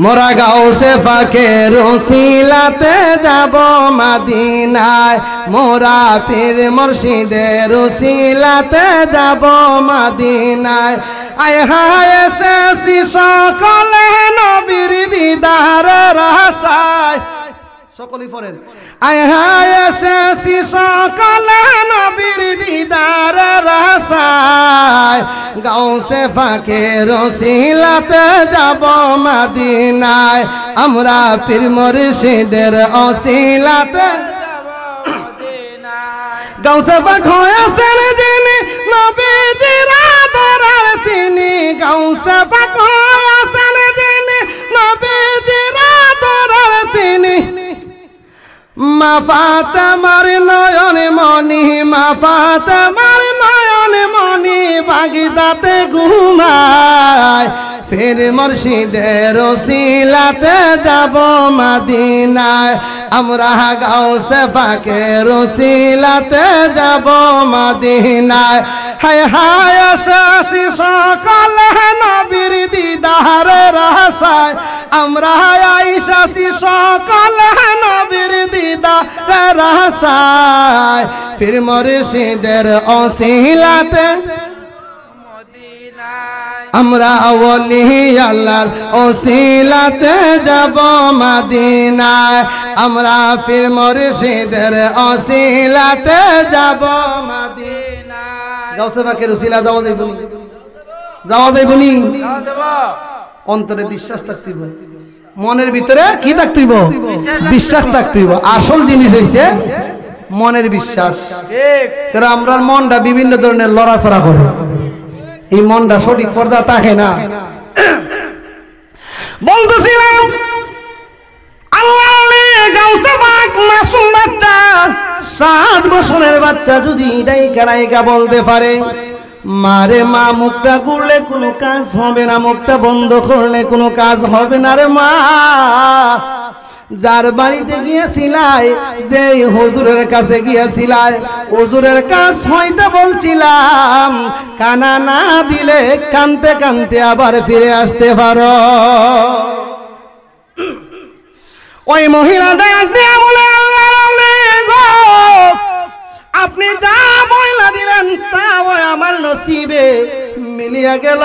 মোরা গাউসে পাকের ওসিলাতে যাব মদিনায়, মোরা পীর মুর্শিদের ওসিলাতে যাব মদিনায়। আয় হায় এসেছি সকলে নবীর দিদারের আশায়। সকলেই পড়েন, আয় হায় এসেছি সকলে নবীর দিদারের আশায়। গাউসে পাকের ওসিলাতে যাব মদিনায়, আমরা পীর মুর্শিদের ওসিলাতে গাউসে পাক হয়েছেন যিনি নবীজির আদরের তিনি। গাউসে পাক হয়েছেন যিনি নবীজির আদরের তিনি। মা ফাতেমার নয়ন মনি, মা ফাতেমার নয়ন মনি বাগদাতে ঘুমায়। পীর মুর্শিদের ওসিলাতে যাব মদিনায়, আমরা গাউসে পাকের ওসিলাতে যাব মদিনায়। হায় হায় এসেছি সকলে নবীর দিদারের আশায়, আমরা আইসাছি সকলে নবীর দিদারের আশায়। পীর মুর্শিদের ওসিলাতে আমরা ওলি আল্লাহর ওসিলাতে যাব মদিনায়, আমরা পীর মুর্শিদের ওসিলাতে যাব মদিনায়। গাউসে পাকের ওসিলা যাওয়া যাইব, যাওয়া যাইব নি? অন্তরে বিশ্বাস থাকতে হবে, মনের ভিতরে কি থাকতে হবে? বিশ্বাস থাকতে হবে। আসল জিনিস হইছে মনের বিশ্বাস। কারণ আমরা মনটা বিভিন্ন ধরনের লড়াচড়া করে, এই মনটা সঠিক পর্দা থাকে না। বলতেছিলাম আল্লাহ গাউসে পাক মাসুম বাচ্চা, 7 বছরের বাচ্চা যদি ডাইকা ডাইকা বলতে পারে, মারে মা, মুখটা ঘুরলে কোনো কাজ হবে না, মুখটা বন্ধ করলে কোনো কাজ হবে না রে মা। যার বাড়িতে গিয়েছিলাই, যে হুজুরের কাছে গিয়েছিলাই, হুজুরের কাজ হইতে বলছিলাম, কানা না দিলে কানতে কানতে আবার ফিরে আসতে পারো। ওই মহিলা ডাক দিয়া বলে, আপনি যা বইলা দিলেন তা আমার নসিবে মিলিয়া গেল।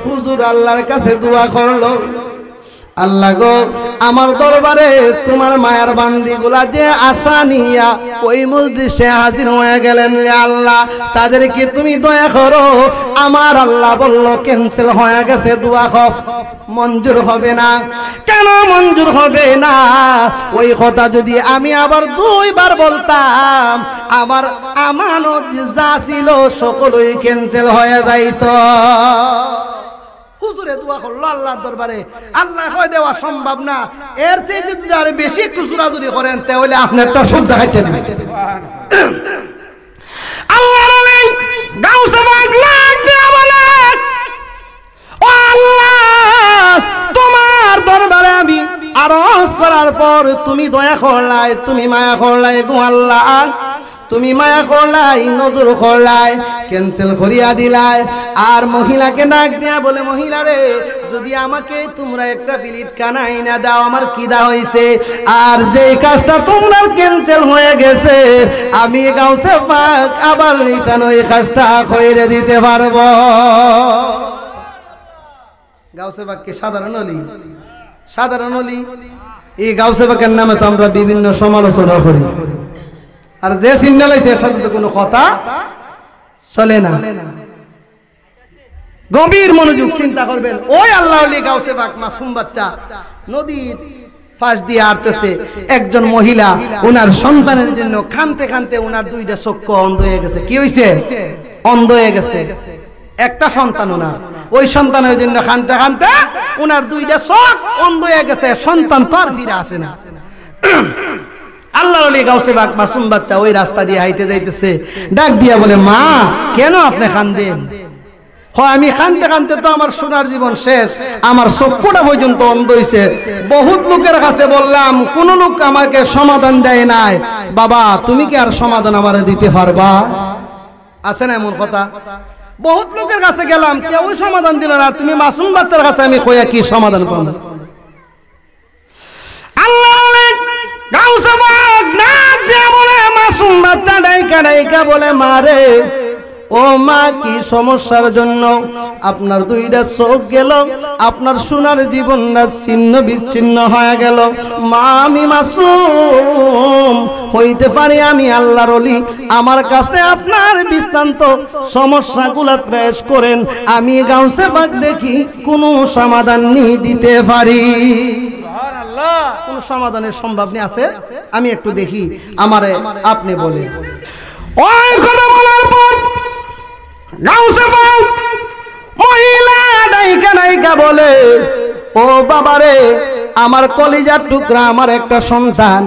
হুজুর আল্লাহর কাছে দোয়া করলো, আল্লাহ গো আমার দরবারে তোমার মায়ার বান্দিগুলা যে আশা নিয়া ওই মজলিসে হাজির হয়ে গেলেন রে আল্লাহ, তাদেরকে তুমি দয়া করো। আমার আল্লাহ বলল ক্যান্সেল হয়ে গেছে, দোয়া মঞ্জুর হবে না। কেন মঞ্জুর হবে না? ওই কথা যদি আমি আবার 2 বার বলতাম, আমার আমানত যা ছিল সকলই ক্যান্সেল হয়ে যাইত। হুজুরে দোয়া করলো আল্লাহর দরবারে, আল্লাহ কয় দেওয়া সম্ভব না। এর চেয়ে যদি আর বেশি একটু জোরাজুরি করেন তাহলে আপনারটা সব দেখাইতে দিবে। আল্লাহর ওলি গাউসে পাক লাখ দিয়া বলে, ও আল্লাহ তোমার দরবারে আমি আরজ করার পর তুমি দয়া করলাই, তুমি মায়া করলাই গো আল্লাহ, তুমি মায়া করলাই, নজর করলাই, ক্যান্সেল করিয়া দিলাই। আর মহিলাকে ডাক দিয়া বলে, মহিলা রে যদি আমাকে তোমরা একটা প্লেট কানাই না দাও আমার কিদা হইছে, আর যে কাজটা তোমরা ক্যান্সেল হয়ে গেছে আমি গাউসে পাক আবার রিটার্ন ওই কাজটা কইরে দিতে পারবো। গাউসে পাক কি সাধারণ অলি? সাধারণ অলি? এই গাউসে পাকের নামে তো আমরা বিভিন্ন সমালোচনা করি, আর যে সিগন্যাল আছে এর সাথে কোনো কথা চলে না। গভীর মনোযোগ চিন্তা করবেন। ওই আল্লাহ ওলি গাউসে পাক মাসুম বাচ্চা নদীর পাশ দিয়ে আসতেছে, একজন মহিলা ওনার সন্তানের জন্য কাঁদতে কাঁদতে ওনার 2টা চক্ষু অন্ধ হয়ে গেছে। কি হইছে? অন্ধ হয়ে গেছে। একটা সন্তান ওনার, ওই সন্তানের জন্য কাঁদতে কাঁদতে ওনার 2টা চোখ অন্ধ হয়ে গেছে, সন্তান তো আর ফিরে আসে না। আল্লাহ ওলি গাউসে পাক মাসুম বাচ্চা ওই রাস্তা দিয়ে হাইতে যাইতেছে, ডাক দিয়া বলে, মা কেন আপনি কাঁদেন? আমি কাঁদতে কাঁদতে তো আমার সোনার জীবন শেষ, আমার চক্ষুটা পর্যন্ত অন্ধ হইছে। বহুত লোকের কাছে বললাম, কোন লোক আমাকে সমাধান দেয় নাই। বাবা তুমি কি আর সমাধান আমারে দিতে পারবা? আছে না এমন কথা? বহুত লোকের কাছে গেলাম, কেউ সমাধান দিল না, তুমি মাসুম বাচ্চার কাছে আমি কইয়া কি সমাধান পাবো? আল্লাহ গাউসে পাক ডাক দিয়া বলে, মাসুম বাচ্চা ডাইকা ডাইকা বলে, মারে ও মা কি সমস্যার জন্য আপনার 2টা চোখ গেল, আপনার সোনার জীবনটা ছিন্ন বিচ্ছিন্ন হয়ে গেল? মা আমি মাসুম হইতে পারি, আমি আল্লাহর ওলি, আমার কাছে আপনার বৃত্তান্ত সমস্যাগুলো পেশ করেন, আমি গাউসে পাক দেখি কোনো সমাধান নিয়ে দিতে পারি। কোন সমাধানের সম্ভব নেই আছে? আমি একটু দেখি, আমারে আপনি বলেন। ওই কথা বলার পর গাউসে পাক মহিলা ডাইকা ডাইকা বলে, ও বাবারে আমার কলিজার টুকরা আমার একটা সন্তান,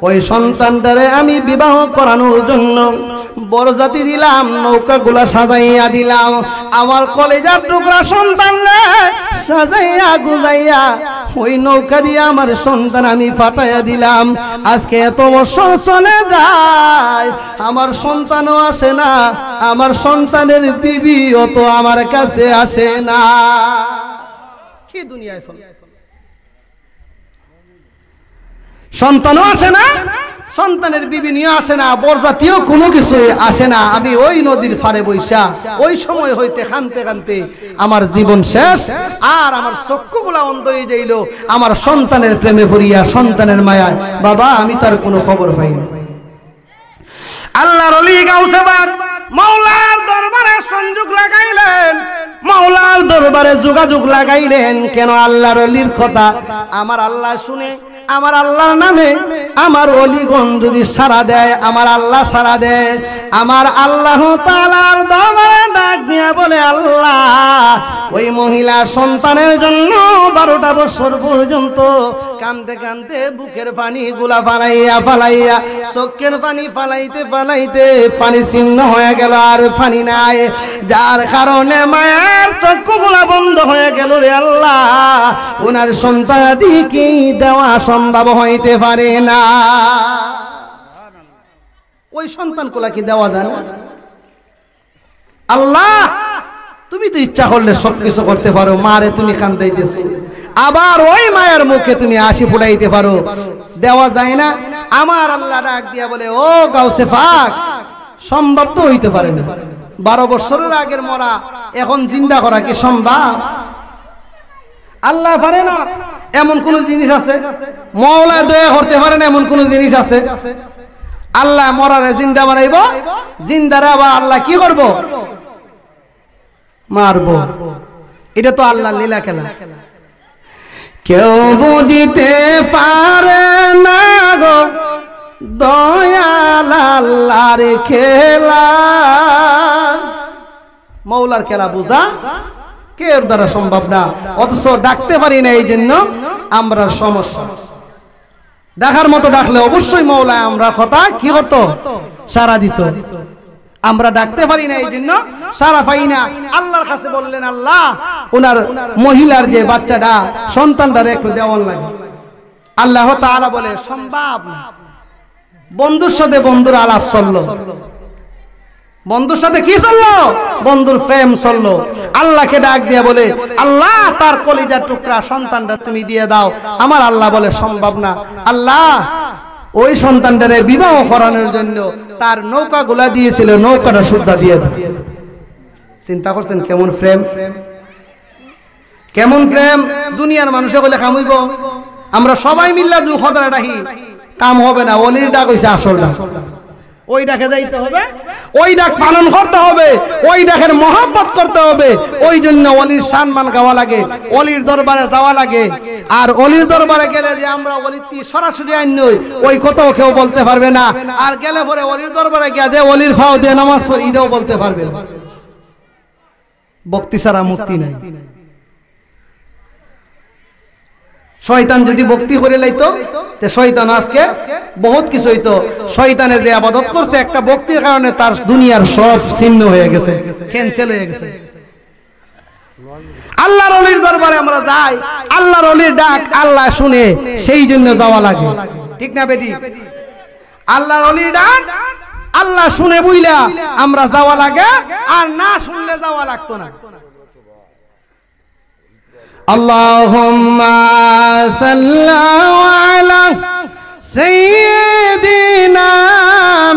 ওই সন্তানটারে আমি বিবাহ করানোর জন্য বরযাত্রী দিলাম, নৌকাগুলা সাজাইয়া দিলাম, আমার কলিজার টুকরা সন্তানরে সাজাইয়া গুজাইয়া ওই নৌকা দিয়ে আমার সন্তান আমি ফাটাইয়া দিলাম। আজকে এত বছর চলে যায়, আমার সন্তানও আসে না, আমার সন্তানের বিবিও তো আমার কাছে আসে না। কি দুনিয়ায় ফল! সন্তানও আসে না, সন্তানের বিবি নিয়ে আসে না, বরযাত্রীও কোনো কিছু আসে না। আমি ওই নদীর পাড়ে বইসা ওই সময় হইতে কাঁদতে কাঁদতে আমার জীবন শেষ, আর আমার চক্ষুগুলা অন্ধ হয়ে যাইল আমার সন্তানের প্রেমে পড়িয়া, সন্তানের মায়ায়। বাবা আমি তার কোনো খবর পাই না। আল্লাহর ওলি গাউসে পাক মাওলার দরবারে সংযোগ লাগাইলেন, মাওলার দরবারে যোগাযোগ লাগাইলেন। কেন? আল্লাহর ওলির কথা আমার আল্লাহ শুনে, আমার আল্লাহর নামে আমার ওলিগণ যদি সাড়া দেয়, আমার আল্লাহ সাড়া দেয়, আমার আল্লাহ তাআলার দরবারে ডাক দিয়া বলে, আল্লাহ ওই মহিলা সন্তানের জন্য 12টা বছর পর্যন্ত কাঁদতে কাঁদতে বুকের পানি গুলা ফালাইয়া ফালাইয়া, চোখের পানি ফালাইতে ফালাইতে পানি ছিন্ন হয়ে গেল, আর পানি নাই, যার কারণে মায়ের চক্ষুগুলা বন্ধ হয়ে গেল। রে আল্লাহ ওনার সন্তানাদিকে দেওয়া সম্ভব হইতে পারে না। ওই সন্তান কোলা কি দেওয়া যায় না? আল্লাহ তুমি তো ইচ্ছা করলে সবকিছু করতে পারো। মারে তুমি কান্দাইতেছো, আবার ওই মায়ের মুখে তুমি হাসি ফুটাইতে পারো, দেওয়া যায় না? আমার আল্লাহ ডাক দিয়া বলে, ও গাউসে পাক সম্ভব তো হইতে পারে না। 12 বছরের আগের মরা এখন জিন্দা করা কি সম্ভব? আল্লাহ পারে না এমন কোন জিনিস আছে? মওলা দয়া করতে পারে না এমন কোন জিনিস আছে? আল্লাহ মরারে জিন্দা বানাইব, জিন্দারে আবার আল্লাহ কি করব? মারব। এটা তো আল্লাহর লীলা খেলা। কেউ বুঝিতে পারে না গো দয়াল আল্লাহর খেলা। মওলার খেলা বুঝা কেউ দ্বারা সম্ভব না, অথচ ডাকতে পারি না, এই জন্য আমরা সমস্যা। ডাকার মতো ডাকলে অবশ্যই মওলা আমরা কথা কি করতো? সারা দিত। আমরা ডাকতে পারি না, এই জন্য সারা পাই না। আল্লাহর কাছে বললেন আল্লাহ ওনার মহিলার যে বাচ্চাটা সন্তানটা একটু দেওয়ান লাগে। আল্লাহ তাআলা বলে সম্ভব না। বন্ধুর সাথে বন্ধুর আলাপ চললো, বন্ধুর সাথে কি চললো? বন্ধুর প্রেম চললো। আল্লাহকে ডাক দিয়ে বলে আল্লাহ তার কলিজার টুকরা সন্তানটা তুমি দিয়ে দাও। আমার আল্লাহ বলে সম্ভব না। আল্লাহ ওই সন্তানটারে বিবাহ করানোর জন্য তার নৌকা গুলা দিয়েছিল, নৌকাটা সুদ্ধা দিয়ে দাও। চিন্তা করছেন কেমন প্রেম, কেমন প্রেম? দুনিয়ার মানুষে বলে কামইব, আমরা সবাই মিল্লা দু খদরা ডাকি, কাম হবে না। ওলির ডাক হইছে আসল ডাক। ওই ডাকে যাইতে হবে, ওই ডাক পালন করতে হবে, ওই ডাকের মহব্বত করতে হবে। ওই জন্য ওলির সম্মান গাওয়া লাগে, ওলির দরবারে যাওয়া লাগে। আর ওলির দরবারে গেলে যে আমরা ওলির সরাসরি আইন নই, ওই কথাও কেউ বলতে পারবে না। আর গেলে পরে ওলির দরবারে গিয়ে যে ওলির ফাও দিয়ে নামাজ পড়ি এটাও বলতে পারবে না। ভক্তি ছাড়া মুক্তি নাই। শয়তান যদি ভক্তি করে লাইতো তে শয়তান আজকে বহুত কিছু হইতো। শয়তানে যে ইবাদত করছে একটা ভক্তির কারণে তার দুনিয়ার সব ছিন্ন হয়ে গেছে, ক্যান্সেল হয়ে গেছে। আল্লাহর ওলির দরবারে আমরা যাই, আল্লাহর ওলির ডাক আল্লাহ শুনে, সেই জন্য যাওয়া লাগে। ঠিক না বেটি? আল্লাহর ওলির ডাক আল্লাহ শুনে বুইলা আমরা যাওয়া লাগে, আর না শুনলে যাওয়া লাগতো না। আল্লাহুম্মা সাল্লি আলা সাইয়্যিদিনা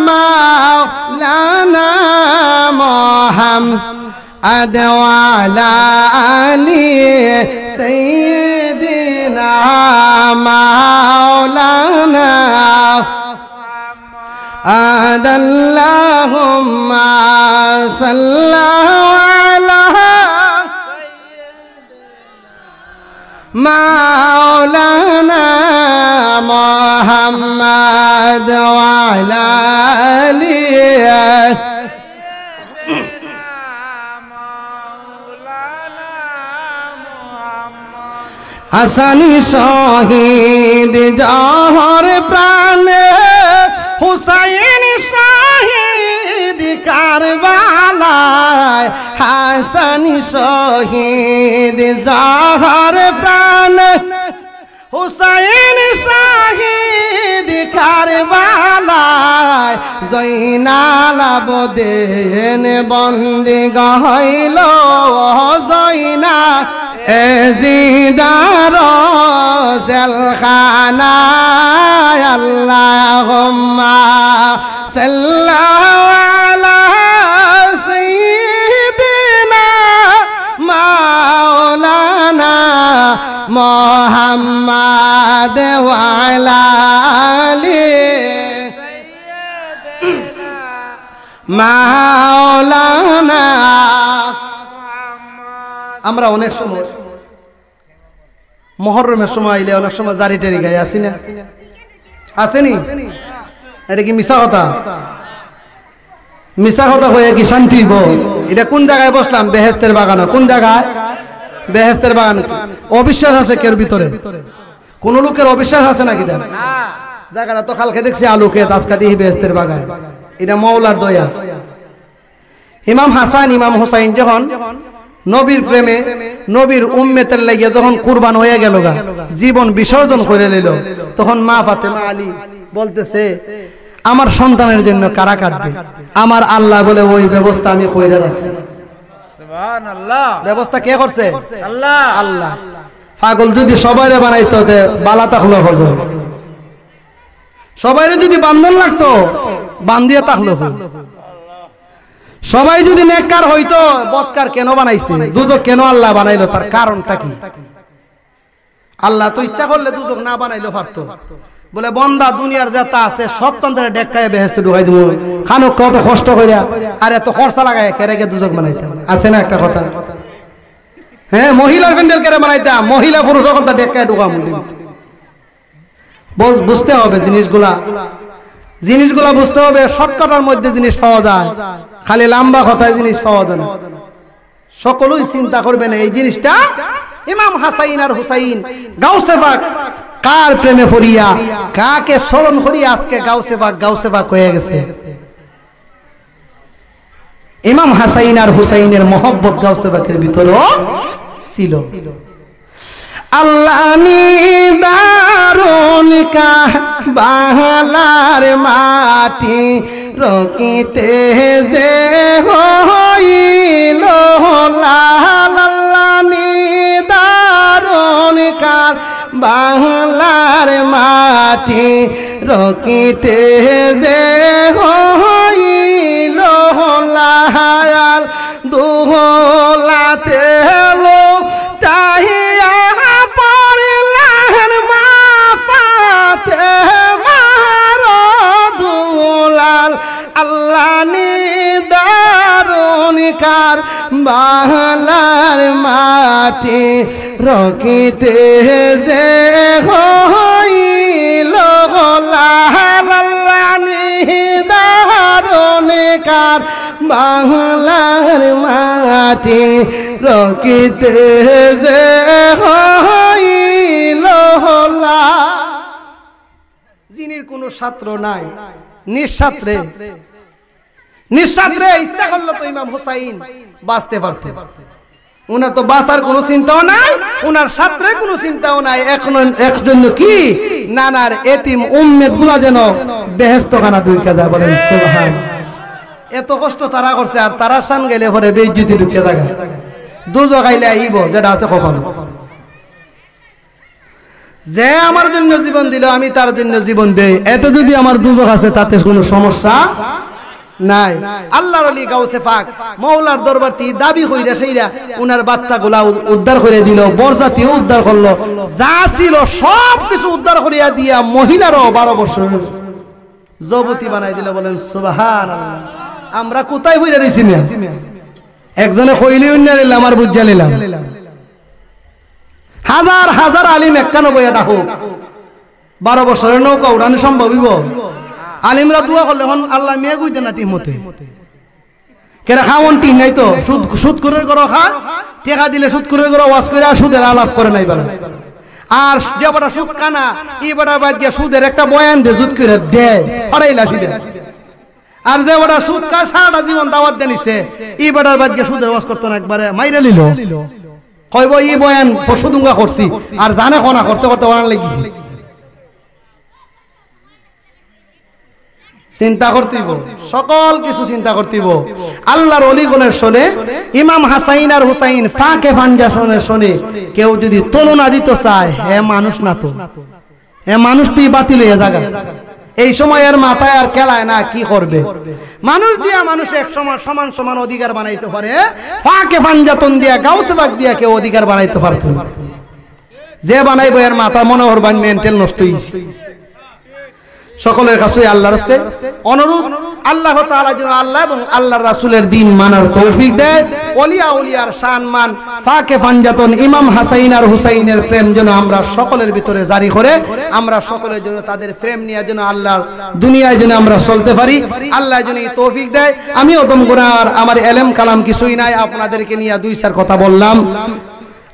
মাওলানা মুহাম্মাদ ওয়া আলা আলি সাইয়্যিদিনা মাওলানা মুহাম্মাদ। আল্লাহুম্মা সাল্লি আলা মাওলানা মুহাম্মাদ ওয়া আলা আলিহি হাসানি শহীদ জহর প্রাণে, হুসাইন শহীদ কারবালায়। হাসানি শহীদ জহর প্রাণে, হুসাইন শহীদ কারবালায়। জয়নাল আবেদিন বন্দি গহইল জয়না এজিদার জেলখানায়। আল্লাহুম্মা সাল্লি আলা সাইয়্যিদিনা মাওলানা মুহাম্মাদ ওয়া আলা আলিহি মাওলানা। আমরা অনেক সময় মুহররমের সময় আইলে অনেক সময় জারি টারি গায়ে আসি না, আসেনি? এটা কি মিছা কথা? মিছা কথা হয়ে কি শান্তি হইব? এটা কোন জায়গায় বসলাম? বেহেশতের বাগানে। কোন জায়গায়? বেহেশতের বাগানে। অবিশ্বাস আছে কের ভিতরে? কোন লোকের অবিশ্বাস আছে নাকি? জান জায়গাটা তো কালকে দেখছি আলু খেত, আজকে দেখি বেহেশতের বাগান। এটা মওলার দয়া। ইমাম হাসান ইমাম হুসাইন যখন নবীর প্রেমে নবীর উম্মতের লাগিয়ে যখন কুরবান হয়ে গেল, জীবন বিসর্জন করে নিল, তখন মা ফাতেমা আলী বলতেছে আমার সন্তানের জন্য কারা কাঁদবে? আমার আল্লাহ বলে ওই ব্যবস্থা আমি কইরা রাখছি। সুবহানাল্লাহ। ব্যবস্থা কে করছে? আল্লাহ। আল্লাহ। পাগল যদি সবাইরে বানাইতো বালা তাহলো হজর, সবাইরে যদি বান্ধন লাগতো বান্ধিয়া তাহলো। সবাই যদি নেককার হইতো বদকার কেন বানাইছে? দুজক কেন আল্লাহ বানাইলো? তার কারণটা কি? আল্লাহ তো ইচ্ছা করলে দুজক না বানাইলেও পারতো বলে বন্দা দুনিয়ার যেটা আছে সব তন্ত্রে ডেকায় বেহেস্তে ঢুকাই দিব খানুক কত কষ্ট কইরা আর এত খরচা লাগায় কেরেকে দুজক বানাইতাম আছে না একটা কথা হ্যাঁ মহিলার প্যান্ডেল কেরে বানাইতাম মহিলা পুরুষ কথা ডেকায় ঢুকাম বুঝতে হবে জিনিসগুলা বুঝতে হবে শর্টকাটের মধ্যে জিনিস পাওয়া যায় খালি লম্বা কথায় জিনিস পাওয়া যায় না সকলেই চিন্তা করবেন এই জিনিসটা ইমাম হাসাইন আর হুসাইন গাউসে পাক কার প্রেমে পড়িয়া কাকে স্মরণ করিয়া আজকে গাউসে পাক হয়ে গেছে ইমাম হাসাইন আর হুসাইনের মহব্বত গাউসে পাকের ভিতরেও ছিল আল্লাহ নিদারুন কাবালার মাটি রকিতে যে হইল লাল আল্লাহ নিদারুন কাবালার মাটি রকিতে যে হইল লাল দুহলাতে লো তাহিয়া বাংলার মাটি রকিতে যে হইল দারুণকার বাংলার মাটি রকিতে যে হইল যিনির কোনো ছাত্র নাই নিঃছাত্রে ইচ্ছা করলো তো ইমাম হুসাইন বাঁচতে পারতে উনার তো বাঁচার কোনো চিন্তাও নাই উনার ছাত্রে কোনো চিন্তাও নাই এখন একজন্য কি নানার এতিম উম্মেদ গুলা যেন বেহেশত খানা ঢুকে যায় বলেন সুবহানাল্লাহ এত কষ্ট তারা করছে আর তারা শান গেলে পরে বেইজ্জতি ঢুকে যায় দুজক আইলে আইব যেটা আছে কখনো যে আমার জন্য জীবন দিল আমি তার জন্য জীবন দেই এত যদি আমার দুজক আছে তাতে কোনো সমস্যা নাই আল্লাহর ওলি গাউসে পাক মাওলার দরবারটি দাবি কইরা সেইরা উনার বাচ্চাগুলা উদ্ধার করে দিল বরজাতিও উদ্ধার করলো যা ছিল সব কিছু উদ্ধার করিয়া দিয়া মহিলারও 12 বছরের যুবতী বানাই দিল বলেন সুবহানাল্লাহ আমরা কোথায় হইরা রইছি না একজনে কইলি উন্না নিলাম আর বুঝা নিলাম হাজার হাজার আলিম 91 এটা হোক 12 বছরের নৌকা উড়ানো সম্ভব হইব আলিমরা দোয়া করলে হন আল্লাহ মেয়ে গুইতে না টিমতে কেরা খাওন টিম নাই তো সুদ করে করো খা টাকা দিলে সুদ করে করো ওয়াজ করে সুদের আলাপ করে নাই বলে আর যে বড় সুদ কানা ই বড় বাদ দিয়া সুদের একটা বয়ান দে সুদ করে দেয় হরাইলা সুদে আর যে বড় সুদ কা সারাটা জীবন দাওয়াত দেনিছে ই বড় বাদ দিয়া সুদের ওয়াজ করতে না একবারে মাইরা লিল কইব ই বয়ান পশুদুঙ্গা করছি আর জানে কোনা করতে করতে ওয়ান লাগিছি চিন্তা করতেইব সকল কিছু চিন্তা করতেইব আল্লাহর ওলিগণের শুনে ইমাম হাসাইন আর হুসাইন ফাঁকে ফাঞ্জা শুনে কেউ যদি তুলনা দিতে চায় হে মানুষ না তো হে মানুষটি বাতিল হয়ে যাবে এই সময়ের মাথায় আর খেলায় না কি করবে মানুষ দিয়া মানুষ এক সমান সমান অধিকার বানাইতে পারে ফাঁকে ফাঞ্জাতন দিয়া গাউসে পাক দিয়া কেউ অধিকার বানাইতে পারতো যে বানাইবো এর মাথা মনোহর বান মেন্টাল নষ্ট হইছে সকলের কাছে আল্লাহর রাস্তে অনুরোধ আল্লাহ তাআলা যেন আল্লাহ এবং আল্লাহর রাসূলের দ্বীন মানার তৌফিক দেয় ওলিয়া ওলিয়ার সম্মান ফাকে ফানজাতন ইমাম হাসাইন আর হুসাইনের প্রেম যেন আমরা সকলের ভিতরে জারি করে আমরা সকলের জন্য তাদের প্রেম নিয়ে যেন আল্লাহর দুনিয়ায় যেন আমরা চলতে পারি আল্লাহ যেন এই তৌফিক দেয় আমি ওদম গুনার আমার ইলম কালাম কিছুই নাই আপনাদেরকে নিয়ে দুই চার কথা বললাম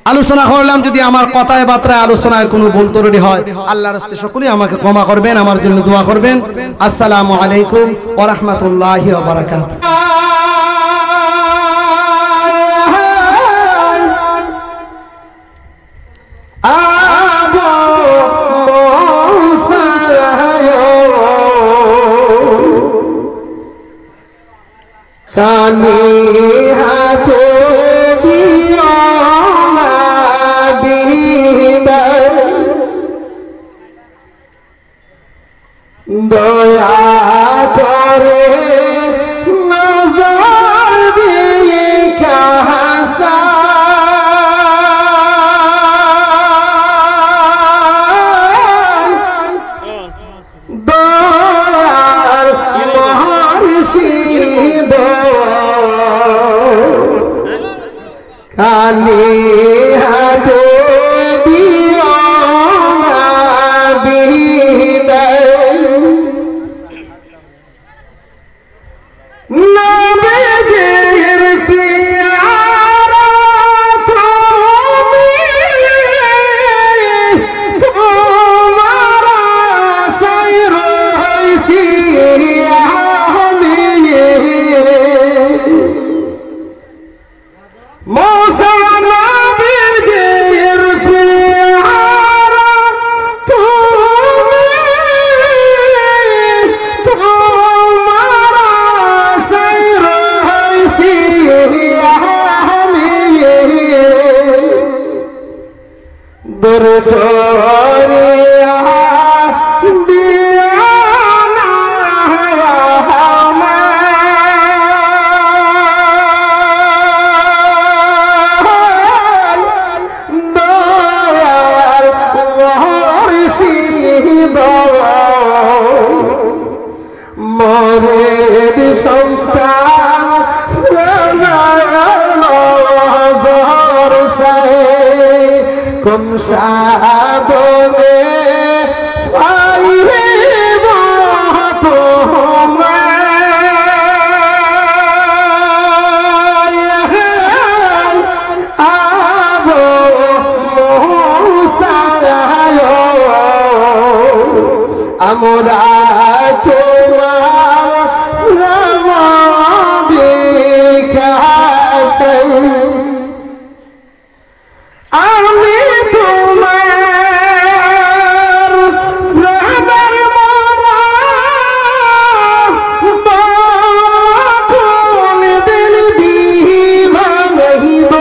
আলোচনা করলাম যদি আমার কথায় বার্তায় আলোচনায় কোনো ভুল ত্রুটি হয় আল্লাহর রাস্তে সকলেই আমাকে ক্ষমা করবেন আমার জন্য দোয়া করবেন আসসালামু আলাইকুম ওয়া রাহমাতুল্লাহি ওয়া বারাকাতুহু কালি হাতে দয়া করে নজর দিয়ে কাহাসা সাদনে পাইব আমরা তোমার নাম বিকাশে আমি তোমার প্রেমের মরা কোন দিন দিবা নহিব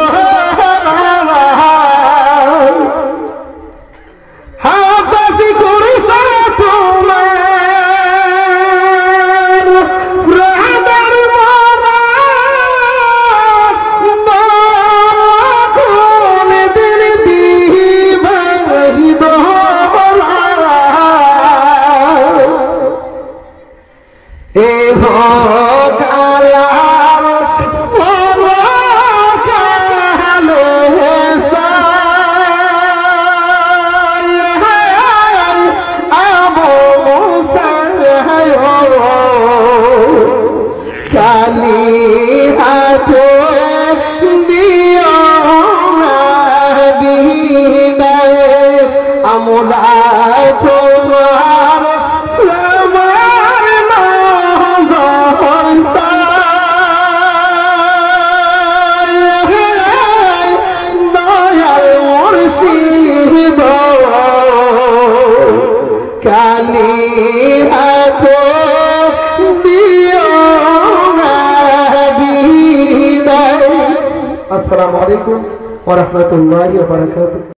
হাফাজি করিস তোমার প্রেমের মরা কোন দিন দিবা নহিব এ ভোকালার পরকালে আবু মুসা কালি হাতে দিও না বিদায় আমরা তোমার প্রেমের নজর দয়াল মুর্শিদ কালি হাতে দিও না বিদায়। আসসালামু আলাইকুম ওয়া রাহমাতুল্লাহি ওয়া বারাকাতুহু।